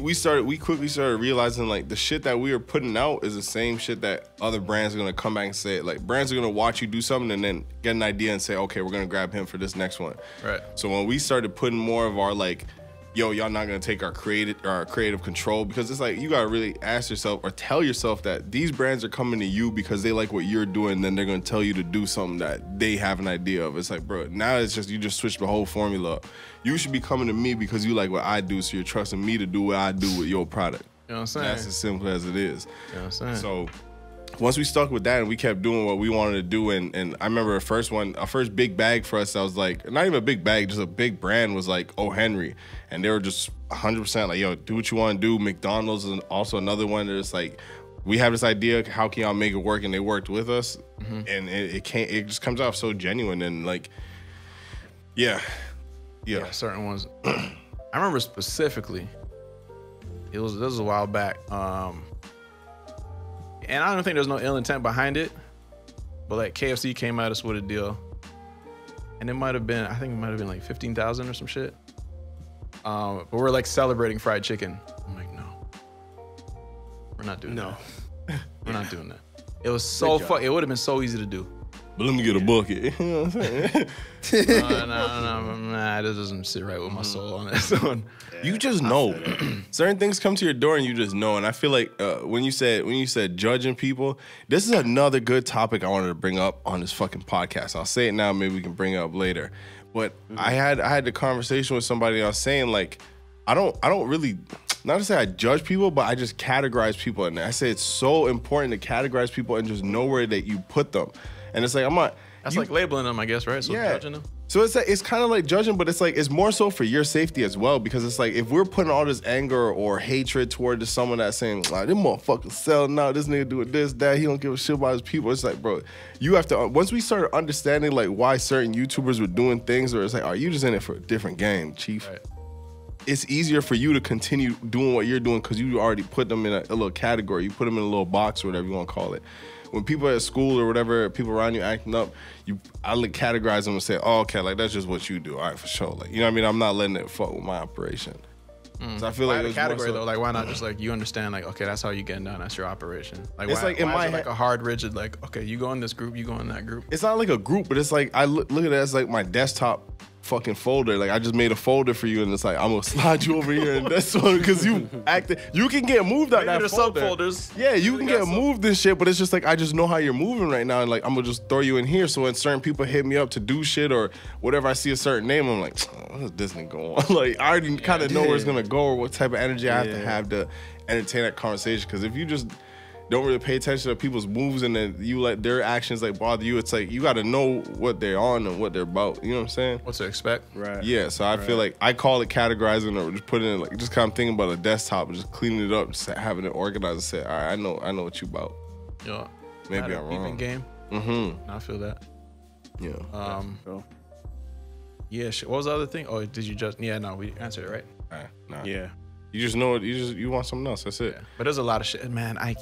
quickly started realizing like the shit that we were putting out is the same shit that other brands are gonna come back and say. Like brands are gonna watch you do something and then get an idea and say, okay, we're gonna grab him for this next one. Right. So when we started putting more of our like, yo, y'all not gonna take our creative control, because it's like you gotta really ask yourself or tell yourself that these brands are coming to you because they like what you're doing, then they're gonna tell you to do something that they have an idea of. It's like, bro, now it's just you just switch the whole formula up. You should be coming to me because you like what I do, so you're trusting me to do what I do with your product. You know what I'm saying? That's as simple as it is. You know what I'm saying? So once we stuck with that and we kept doing what we wanted to do, and I remember our first big bag for us, I was like, not even a big bag, just a big brand, was like O. Henry. And they were just 100% like, yo, do what you want to do. McDonald's is also another one that's like, we have this idea, how can y'all make it work? And they worked with us. And it just comes off so genuine and like, yeah. Certain ones. I remember specifically, this was a while back. And I don't think there's no ill intent behind it, but like KFC came at us with a deal, and I think it might have been like 15,000 or some shit. But we're like celebrating fried chicken. I'm like, no, we're not doing that. We're not doing that. It was so fun. It would have been so easy to do. but let me get a bucket. You know what I'm saying? Nah, this doesn't sit right with my soul on this one. You just know. Certain things come to your door and you just know. And I feel like when you said judging people, this is another good topic I wanted to bring up on this fucking podcast. I'll say it now, maybe we can bring it up later. But I had the conversation with somebody and I was saying, like, I don't really, not to say I judge people, but I just categorize people. And I say it's so important to categorize people and just know where that you put them. And it's like, I'm not. That's like labeling them, I guess, right? So judging them. So it's kind of like judging, but it's like it's more so for your safety as well, because it's like if we're putting all this anger or hatred toward someone that's saying, like, this motherfucker selling out, this nigga doing this, that, he don't give a shit about his people. It's like, bro, you have to, once we started understanding like why certain YouTubers were doing things, or it's like, are you just in it for a different game, chief? Right. It's easier for you to continue doing what you're doing because you already put them in a little category. You put them in a little box or whatever you want to call it. When people at school or whatever, people around you acting up, I like categorize them and say, oh, okay, like that's just what you do. All right, for sure. Like, you know what I mean? I'm not letting it fuck with my operation. So I feel like the category though, like why not just like you understand like, okay, that's how you getting down, that's your operation. Like it's why, like in why my is it head, like a hard rigid like, okay, you go in this group, you go in that group. It's not like a group, but it's like I look at it as like my desktop fucking folder. Like I just made a folder for you and it's like I'm gonna slide you over here and this one because you acted. You can get moved out that folder. Subfolders. Yeah, you can get moved and shit, but it's just like I just know how you're moving right now and like I'm gonna just throw you in here. So when certain people hit me up to do shit or whatever, I see a certain name, I'm like, oh, what's this nigga going on? Like I already kind of know where it's gonna go or what type of energy I have to entertain that conversation. Because if you just don't really pay attention to people's moves and then you let their actions like bother you, it's like you got to know what they're on and what they're about. You know what I'm saying? What to expect? Right. Yeah. So I feel like I call it categorizing or just putting it like just kind of thinking about a desktop and just cleaning it up, just having it organized and say, all right, I know what you about. Yeah. Maybe I'm wrong. Even game. Mm-hmm. I feel that. Yeah. Yeah. What was the other thing? Oh, did you just? Yeah. No, we answered it right. All right, nah. Yeah. You just know it. You want something else. That's it. Yeah. But there's a lot of shit, man. I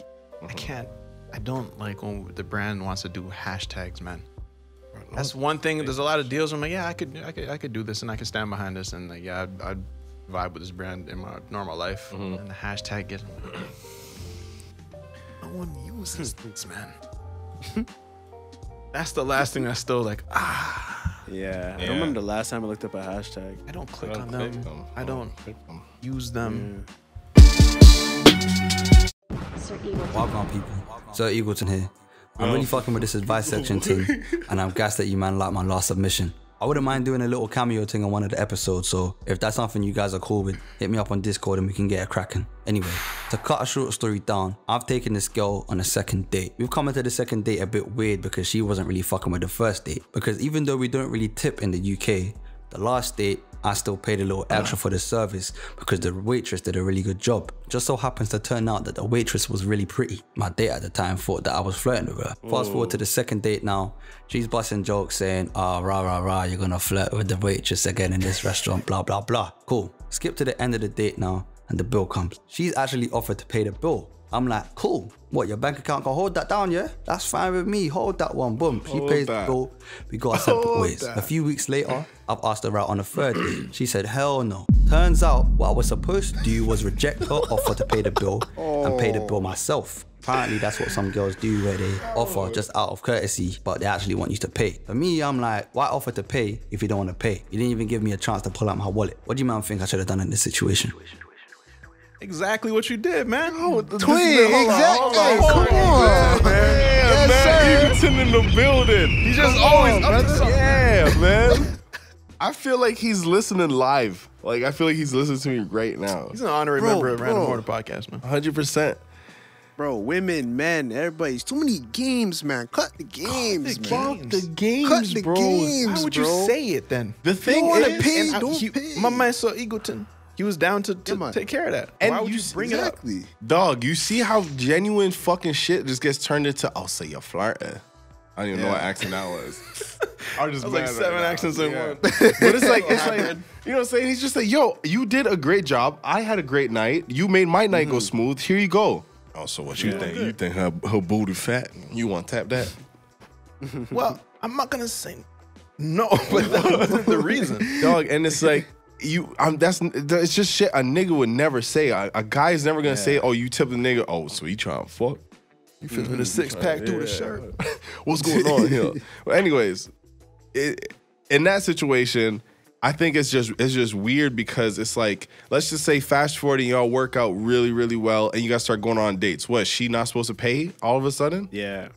can't. I don't like when the brand wants to do hashtags, man. That's one thing. There's a lot of deals where I'm like, yeah, I could do this and I could stand behind this and like, yeah, I'd vibe with this brand in my normal life. And the hashtag gets. No one uses this, man. That's the last thing that's still like, Yeah. I don't remember the last time I looked up a hashtag. I don't click on them. I don't use them. Welcome, people. Sir Eagleton here. I'm really fucking with this advice section team, and I'm gassed that you man like my last submission. I wouldn't mind doing a little cameo thing on one of the episodes, so if that's something you guys are cool with, hit me up on Discord and we can get it cracking. Anyway, to cut a short story down, I've taken this girl on a second date. We've come into the second date a bit weird because she wasn't really fucking with the first date. Because even though we don't really tip in the UK, the last date, I still paid a little extra for the service because the waitress did a really good job. Just so happens to turn out that the waitress was really pretty. My date at the time thought that I was flirting with her. Fast forward to the second date now, she's busting jokes saying, oh, rah, you're gonna flirt with the waitress again in this restaurant, blah, blah, blah. Cool. Skip to the end of the date now and the bill comes. She's actually offered to pay the bill. I'm like, cool. What, your bank account can hold that down, yeah? That's fine with me. Hold that one. Boom. She pays the bill. We got our separate ways. A few weeks later, I've asked her out on a third date. She said, hell no. Turns out what I was supposed to do was reject her offer to pay the bill and pay the bill myself. Apparently, that's what some girls do where they offer just out of courtesy, but they actually want you to pay. For me, I'm like, why offer to pay if you don't want to pay? You didn't even give me a chance to pull out my wallet. What do you man think I should have done in this situation? Exactly what you did, man. Twin, exactly. Come on, man. Yes, Eagleton in the building. He's just always up to something. Yeah, man. I feel like he's listening live. Like, I feel like he's listening to me right now. He's an honorary member of Random Order Podcast, man. 100%. Bro, women, men, everybody's too many games, man. Cut the games, man. Fuck the games, Cut the bro. games, Why would bro. you say it then? The thing wanna is, pay, and don't pay. My man saw Eagleton. He was down to take care of that. And why would you bring it up? Exactly. dog, you see how genuine fucking shit just gets turned into, oh, so you're flirting. I don't even know what accent that was. I was just That was like mad 7 right now. accents in Yeah. one. But it's like, you know what I'm saying? He's just like, yo, you did a great job. I had a great night. You made my night go smooth. Here you go. Oh, so what you think? You think her booty fat? You want to tap that? Well, I'm not gonna say no, but that's the reason. Dog, and it's like, it's just shit a nigga would never say. A guy is never gonna say, oh, you tip the nigga. Oh, so he trying to fuck? You feel me? The six pack through the shirt. What's going on here? Well, anyways, in that situation, I think it's just weird because it's like, let's just say fast forward and y'all work out really, really well and you guys start going on dates. What, she not supposed to pay all of a sudden? Yeah.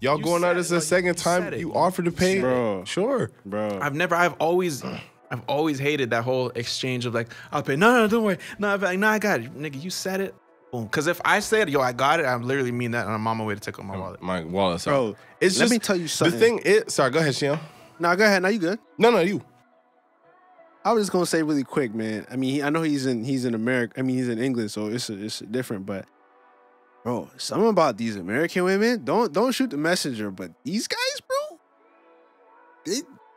Y'all going out as the second time you offered to pay? Bro. Sure. Bro. I've always hated that whole exchange of like, I'll pay. No, don't worry. No, I got it. Nigga, you said it. Boom. Because if I said, yo, I got it, I literally mean that and I'm on my way to take out my wallet. My wallet's out. Bro, It's let just, me tell you something. The thing is, sorry, go ahead, Shion. No, go ahead. No, you good. No, you. I was just gonna say really quick, man. I mean, I know he's in America. I mean, he's in England, so it's different. But bro, something about these American women. Don't shoot the messenger. But these guys,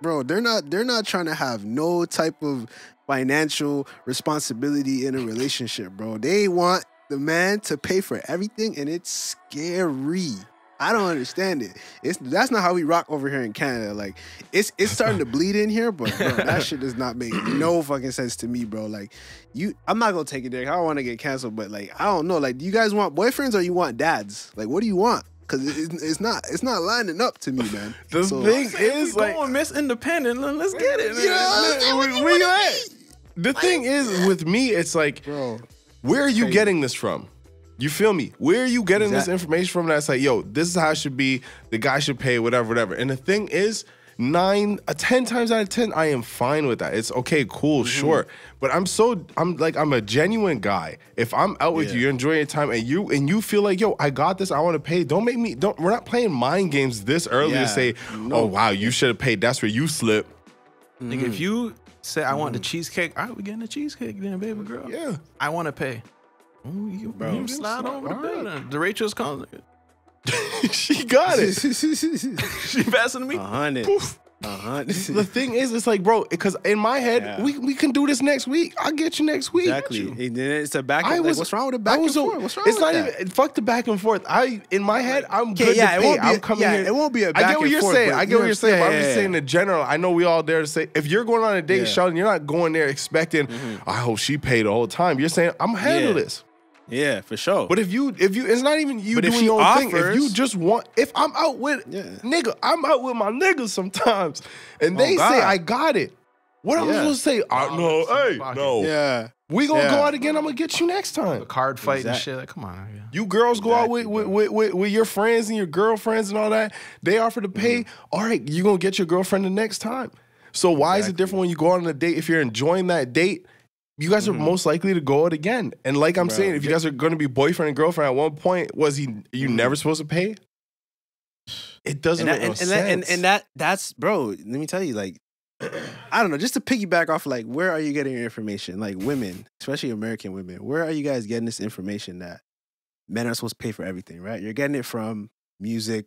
bro, they're not trying to have no type of financial responsibility in a relationship, bro. They want the man to pay for everything, and it's scary. I don't understand it. That's not how we rock over here in Canada. Like, it's starting to bleed in here, but bro, that shit does not make no fucking sense to me, bro. Like, I'm not gonna take it there. I don't want to get canceled, but like, I don't know. Like, do you guys want boyfriends or you want dads? Like, what do you want? Because it's not lining up to me, man. The thing is, like, going Miss Independent. Let's get it, man. Where you at? The thing is, with me, it's like, bro, where are you getting this from? You feel me? Where are you getting this information from that's like, yo, this is how it should be. The guy should pay, whatever. And the thing is, 10 times out of 10, I am fine with that. It's okay, cool, sure. But I'm a genuine guy. If I'm out with you, you're enjoying your time, and you feel like, yo, I got this, I want to pay. We're not playing mind games this early to say, oh wow, you should have paid. That's where you slip. Nigga, if you say I want the cheesecake, all right, we getting the cheesecake then, baby girl. Yeah. I want to pay. You slide over the building. The Rachel's calling. She got it. She passing to me. 100. Poof. 100. The thing is, it's like, bro, because in my head, we can do this next week. I'll get you next week. Exactly. And then it's a back and forth. What's wrong with the back and forth? What's wrong it's with not that? even fuck the back and forth. In my head, I'm good yeah, to pay. I'm coming here. It won't be a back I get what and you're forth, saying. but I get what you're saying. But I'm just yeah. saying in general. I know we all there to say, if you're going on a date, Sheldon, you're not going there expecting, I hope she paid the whole time. You're saying, I'm gonna handle this. Yeah, for sure. But if you, it's not even you But if doing she your own thing. If offers- you just want, if I'm out with, nigga, I'm out with my niggas sometimes, and they God. say I got it. What am I supposed to say? No, hey, no. Yeah. We gonna go out again. I'm gonna get you next time. A card fight and shit. Like, come on. Yeah. You girls go out with your friends and your girlfriends and all that. They offer to pay. All right, you gonna get your girlfriend the next time. So why is it different when you go out on a date? If you're enjoying that date, you guys are most likely to go out again. And like I'm saying, if you guys are going to be boyfriend and girlfriend, at one point, you never supposed to pay? It doesn't make no sense. And that's, bro, let me tell you, like, I don't know, just to piggyback off, like, where are you getting your information? Like, women, especially American women, where are you guys getting this information that men are supposed to pay for everything, right? You're getting it from music,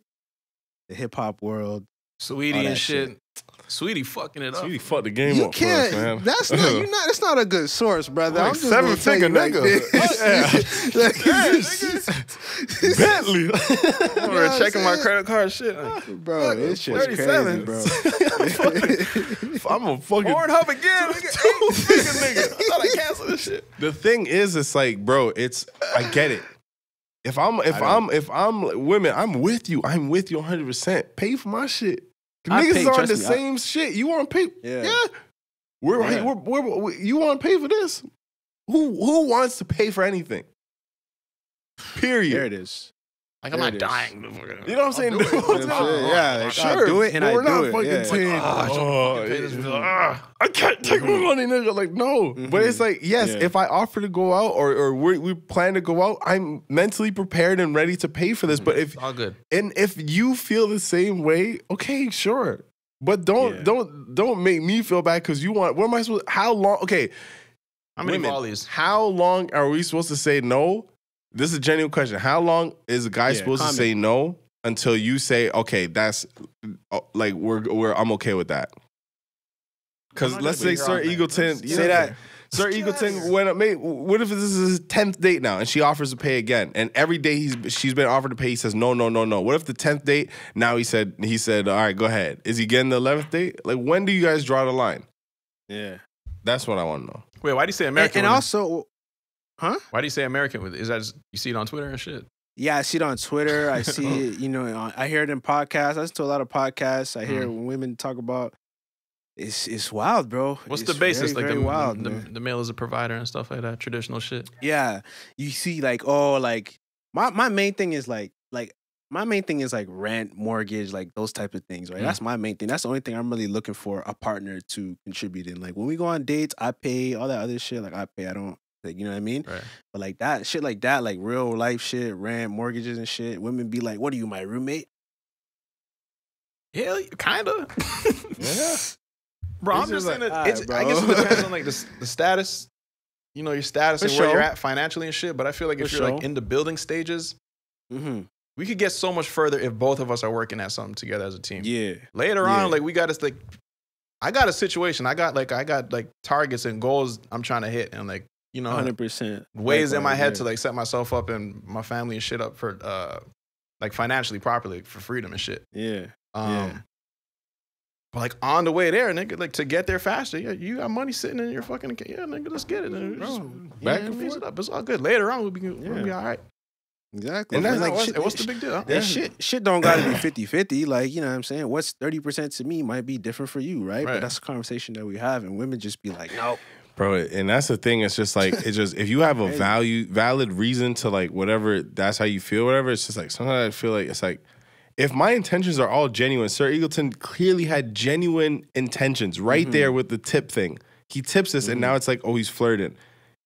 the hip hop world, Sweetie all that and shit. Sweetie fucking it up. Sweetie fucked the game You up can't. for us, man. That's not a good source, brother. Like I'm just gonna tell you like this. Bentley. I'm checking my credit card shit. Bro, it's just 37. crazy, bro. I'm a fucking Pornhub again. Nigga. I thought I canceled this shit. The thing is, it's like, bro, I get it. If I'm women, I'm with you. I'm with you 100%. Pay for my shit. Niggas are on the same shit. You want to pay? Yeah. You want to pay for this? Who wants to pay for anything? Period. There it is. Like, I'm not dying. You know what I'm saying? Yeah, like, sure. I'll do it and I we're not do it. fucking Yeah. saying, I can't take my money, nigga. Like, no. But it's like, yes, if I offer to go out or we plan to go out, I'm mentally prepared and ready to pay for this. But if all good. And if you feel the same way, okay, sure. But don't make me feel bad because you want. What am I supposed? How long? Okay, how many volleys? How long are we supposed to say no? This is a genuine question. How long is a guy supposed to say no until you say, okay, that's like I'm okay with that? Because let's say Sir Eagleton say that. Sir Eagleton, what if this is his 10th date now and she offers to pay again, and every day she's been offered to pay, he says no. What if the 10th date now he said all right, go ahead. Is he getting the 11th date? Like, when do you guys draw the line? Yeah, that's what I want to know. Wait, why do you say American? And also, huh? Why do you say American? Is that just, you see it on Twitter and shit? Yeah, I see it on Twitter. I see it, I hear it in podcasts. I listen to a lot of podcasts. I hear when women talk about it's wild, bro. What's It's the basis? very, Like very wild, the male is a provider and stuff like that, traditional shit. Yeah. You see, like, my main thing is like rent, mortgage, like those type of things, right? That's my main thing. That's the only thing I'm really looking for a partner to contribute in. Like when we go on dates, I pay all that other shit. Like I pay, I don't. Like, you know what I mean? Right. But like that, shit like that, like real life shit, rent, mortgages and shit, women be like, what are you, my roommate? Yeah, kind of. Yeah. Bro, I'm just saying that I guess it depends on like the status, your status and where you're at financially and shit. But I feel like if you're like in the building stages, we could get so much further if both of us are working at something together as a team. Yeah. Later on, like we got to like, I got a situation. I got like targets and goals I'm trying to hit, and like 100% ways in my head to like set myself up and my family and shit up for like financially properly for freedom and shit. Yeah. But like on the way there, nigga, like to get there faster, you got money sitting in your fucking account. Yeah, nigga, let's get it. Back and forth. It's all good. Later on, we'll be all right. Exactly. And that's like, what's the big deal? Huh? Shit don't gotta be 50-50. Like, you know what I'm saying? What's 30% to me might be different for you, right? But that's a conversation that we have, and women just be like, no. Bro, and that's the thing. It's just like, if you have a valid reason to like whatever, that's how you feel, whatever. It's just like, sometimes I feel like it's like, if my intentions are all genuine, Sir Eagleton clearly had genuine intentions right there with the tip thing. He tips us, and now it's like, oh, he's flirting.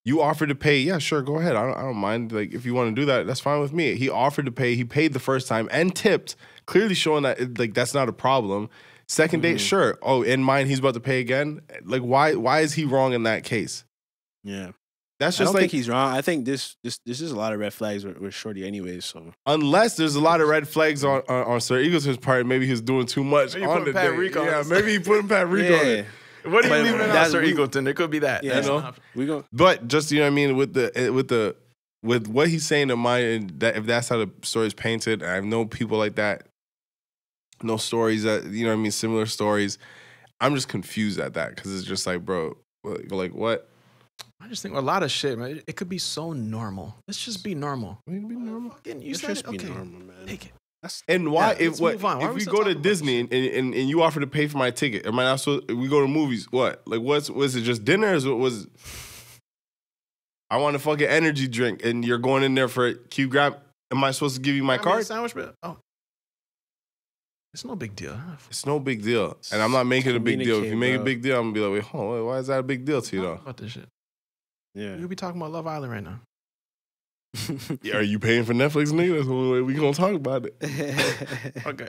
You offered to pay, yeah, sure, go ahead. I don't mind. Like, if you want to do that, that's fine with me. He offered to pay. He paid the first time and tipped, clearly showing that like that's not a problem. Second date, sure. Oh, in mind, he's about to pay again. Like, why is he wrong in that case? Yeah. That's I just don't like think he's wrong. I think this is a lot of red flags with Shorty anyways. So unless there's a lot of red flags on Sir Eagleton's part, maybe he's doing too much maybe on the Pat date. Rico Yeah, maybe he put Pat Rico on it. What do you leave out Sir Eagleton? It could be that. Yeah, But just what I mean with what he's saying to mine, that if that's how the story is painted, I know people like that. No stories that similar stories. I'm just confused at that because it's just like, bro, like what? I just think a lot of shit, man. It could be so normal. Let's just be normal. We can be normal. Let's just be normal, man. Take it. And why? If we go to Disney and you offer to pay for my ticket, am I not supposed? We go to movies. What? Like, was it just dinner? Or was I want a fucking energy drink, and you're going in there for it? Can you grab? Am I supposed to give you my card? Sandwich, bro. Oh, it's no big deal. It's no big deal, and I'm not making it a big deal. If you make a big deal, I'm gonna be like, wait, hold on, why is that a big deal to you though? About this shit. Yeah, you'll be talking about Love Island right now. Yeah, are you paying for Netflix, nigga? That's the only way we gonna talk about it. Okay.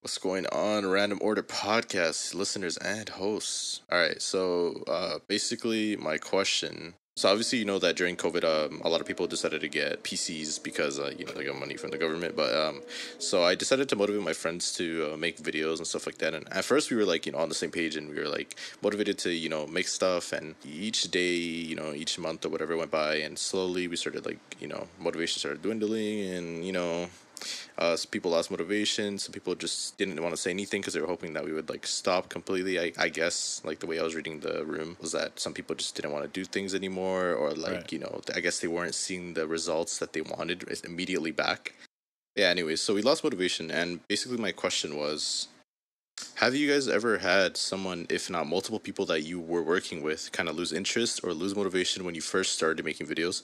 What's going on, Random Order Podcast listeners and hosts? All right, so basically my question. So obviously you know that during COVID, a lot of people decided to get PCs because they got money from the government. But so I decided to motivate my friends to make videos and stuff like that. And at first we were like on the same page, and we were like motivated to make stuff. And each day, each month or whatever went by, and slowly we started motivation started dwindling, and some people lost motivation. Some people just didn't want to say anything because they were hoping that we would stop completely. I guess the way I was reading the room was that some people just didn't want to do things anymore, or I guess they weren't seeing the results that they wanted immediately back. Yeah. Anyways, so we lost motivation, and basically my question was, have you guys ever had someone, if not multiple people that you were working with, kind of lose interest or lose motivation when you first started making videos?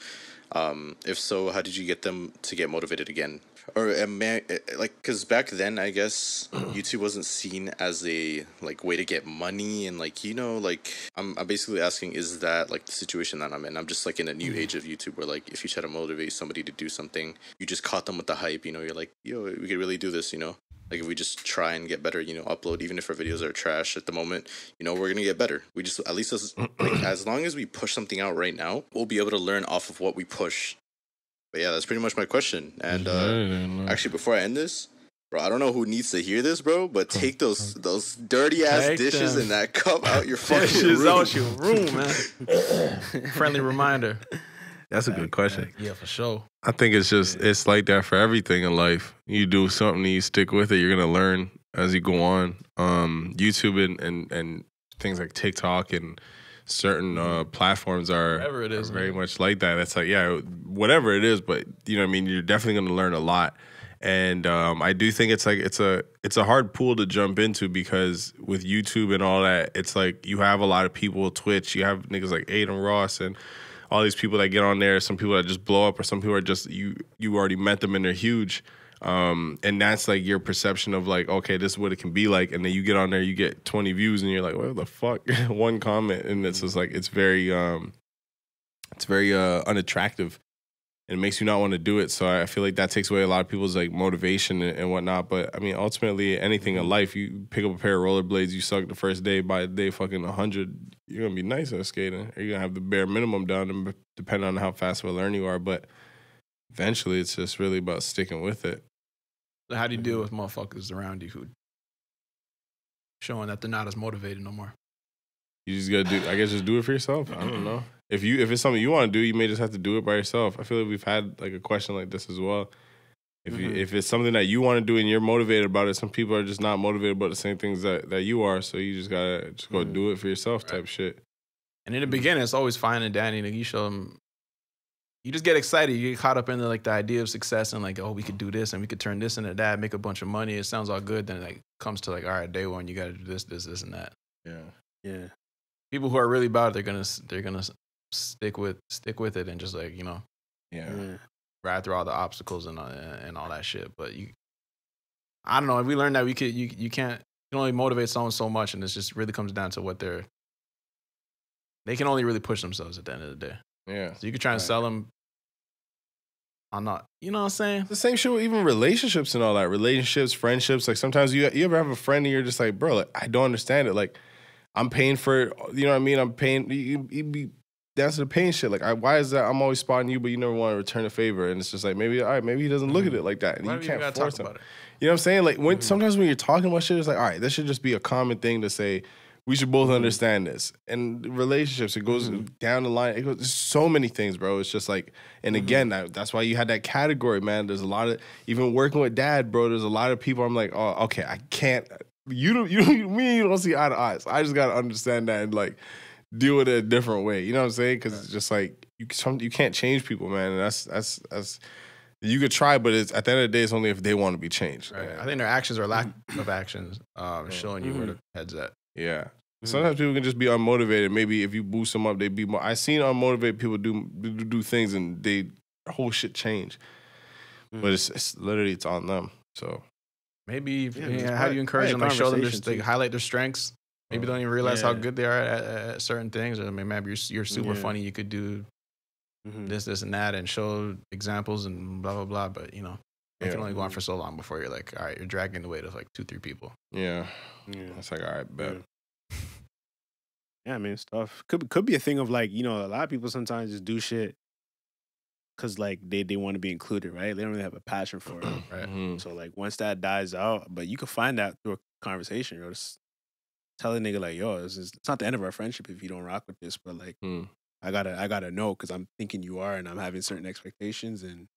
If so, how did you get them to get motivated again? Or because back then, I guess YouTube wasn't seen as a way to get money, and I'm basically asking, is that the situation that I'm in? I'm just in a new age of YouTube where if you try to motivate somebody to do something, you just caught them with the hype. You're like, yo, we could really do this. If we just try and get better, upload, even if our videos are trash at the moment, we're gonna get better. We just, at least as long as we push something out right now, we'll be able to learn off of what we push. But yeah, that's pretty much my question. And actually, before I end this, bro, I don't know who needs to hear this, bro, but take those dirty ass dishes and that cup out your fucking room. Out your room, man. Friendly reminder. That's a good question. Yeah, for sure. I think it's like that for everything in life. You do something, you stick with it, you're gonna learn as you go on. YouTube and things like TikTok and certain platforms are Whatever it is, very man. much like that. It's like, yeah, whatever it is, but you know what I mean? You're definitely going to learn a lot. And I do think it's like it's a hard pool to jump into because with YouTube and all that, it's like you have a lot of people, Twitch, you have niggas like Aiden Ross and all these people that get on there, some people that just blow up or some people are just, you already met them and they're huge. And that's like your perception of like, okay, this is what it can be like. And then you get on there, you get 20 views and you're like, what the fuck? One comment. And it's just like, it's very unattractive. And it makes you not want to do it. So I feel like that takes away a lot of people's like motivation and whatnot. But I mean, ultimately, anything in life, you pick up a pair of rollerblades, you suck the first day, by day fucking 100, you're going to be nice at skating. Or you're going to have the bare minimum down, depending on how fast of a learner you are. But eventually, it's just really about sticking with it. So how do you deal with motherfuckers around you who showing that they're not as motivated no more? You just gotta do. I guess just do it for yourself. I don't know. If it's something you want to do, you may just have to do it by yourself. I feel like we've had like a question like this as well. If it's something that you want to do and you're motivated about it, some people are just not motivated about the same things that you are. So you just gotta go do it for yourself, type shit. And in the beginning, it's always fine and dandy. Like you show them, you just get excited. You get caught up in the idea of success and like, oh, we could do this and we could turn this into that, make a bunch of money. It sounds all good. Then it like comes to like, all right, day one, you got to do this, and that. Yeah. People who are really about it, they're gonna stick with it and just like ride through all the obstacles and all that shit. But I don't know. If we learned that you can only motivate someone so much, and it just really comes down to what they can only really push themselves at the end of the day. Yeah. So you could try and sell them. I'm not, you know what I'm saying? It's the same shit with even relationships and all that. Relationships, friendships. Like sometimes you ever have a friend and you're just like, bro, like, I don't understand it. Like I'm paying for it. You know what I mean? I'm paying. You be that's the paying shit. Like why is that? I'm always spotting you, but you never want to return a favor. And it's just like maybe he doesn't look at it like that. And you can't force him. You know what I'm saying? Like sometimes when you're talking about shit, it's like, all right, this should just be a common thing to say. We should both understand this. And relationships, it goes down the line. It goes, there's so many things, bro. It's just like, and again, that's why you had that category, man. There's a lot of, even working with dad, bro, there's a lot of people I'm like, oh, okay, I can't, you don't see eye to eye. So I just got to understand that and like deal with it a different way. You know what I'm saying? Because it's just like, you can't change people, man. And that's you could try, but it's, at the end of the day, it's only if they want to be changed. Right. I think their actions or lack of actions showing you where the head's at. Yeah. Sometimes people can just be unmotivated. Maybe if you boost them up, they be more. I've seen unmotivated people do things and their whole shit change. But it's literally it's on them. So maybe how do you encourage them? Like show them like highlight their strengths. Maybe they don't even realize how good they are at certain things. Or maybe you're super funny. You could do this and that and show examples and blah blah blah. But you know. You can only go on for so long before you're like, all right, you're dragging the weight of like 2-3 people. Yeah. It's like, all right, bet. Yeah, I mean, stuff could be a thing of like, you know, a lot of people sometimes just do shit because like they want to be included, right? They don't really have a passion for it, right? So like once that dies out, but you can find that through a conversation, yo. Just tell a nigga like, yo, it's not the end of our friendship if you don't rock with this, but like, I gotta know because I'm thinking you are, and I'm having certain expectations, and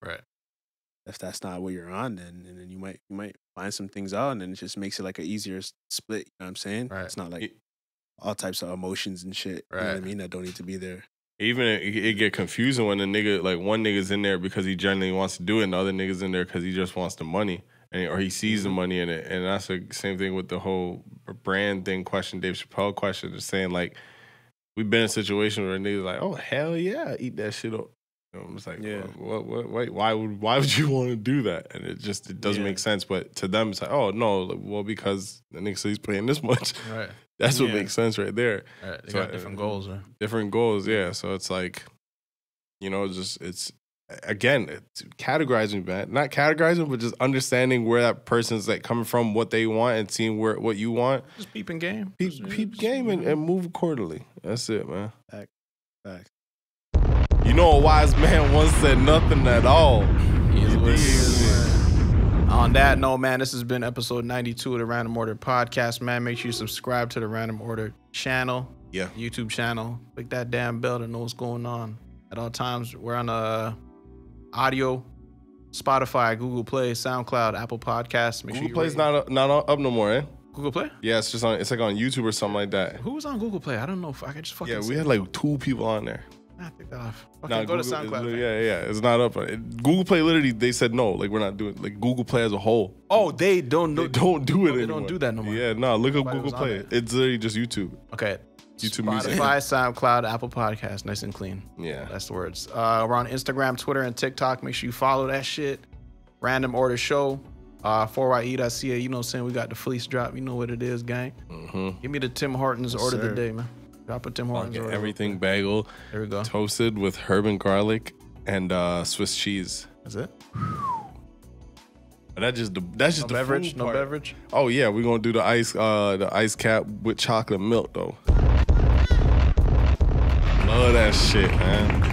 if that's not what you're on, then you might find some things out, and then it just makes it like an easier split. You know what I'm saying? Right. It's not like all types of emotions and shit. You know what I mean? That don't need to be there. Even it get confusing when the nigga, like one nigga's in there because he genuinely wants to do it, and the other nigga's in there because he just wants the money, or he sees the money in it. And that's the same thing with the whole brand thing question, Dave Chappelle question, just saying like, we've been in a situation where niggas like, oh hell yeah, eat that shit up. You know, I'm just like, wait, why would you want to do that? And it doesn't make sense. But to them, it's like, oh no, well because the nigga said he's paying this much. Right. That's what makes sense right there. Right. They got different goals, right? Different goals, yeah. So it's like, you know, it's categorizing, man. Not categorizing, but just understanding where that person's like coming from, what they want, and seeing what you want. Just peeping game. Peep game and move accordingly. That's it, man. Facts. You know, a wise man once said nothing at all. On that note, man, this has been episode 92 of the Random Order podcast, man. Make sure you subscribe to the Random Order channel. Yeah. YouTube channel. Click that damn bell to know what's going on at all times. We're on audio, Spotify, Google Play, SoundCloud, Apple Podcasts. Google Play's not up no more, eh? Google Play? Yeah, it's like on YouTube or something like that. Who was on Google Play? I don't know if I could just fucking. Yeah, we had like 2 people on there. Nah, take that off. Okay, Nah, go Google, to SoundCloud. Yeah, it's not up. Google Play literally, they said no. Like we're not doing like Google Play as a whole. Oh, they don't They don't do it anymore. They don't do that no more. Yeah, no. Look up Nobody Google was on Play. there. It's literally just YouTube. Okay. YouTube Spotify, Music. SoundCloud, Apple Podcasts, nice and clean. Yeah. That's the words. We're on Instagram, Twitter, and TikTok. Make sure you follow that shit. Random Order Show. 4ye.ca. You know what I'm saying? We got the fleece drop. You know what it is, gang. Mm-hmm. Give me the Tim Hortons order of the day, man. Drop a Tim Hortons order. Everything bagel. There we go. Toasted with herb and garlic and Swiss cheese. That's it. But that's just the beverage. food No part. beverage. Oh yeah, we're gonna do the ice cap with chocolate milk though. Love that shit, man.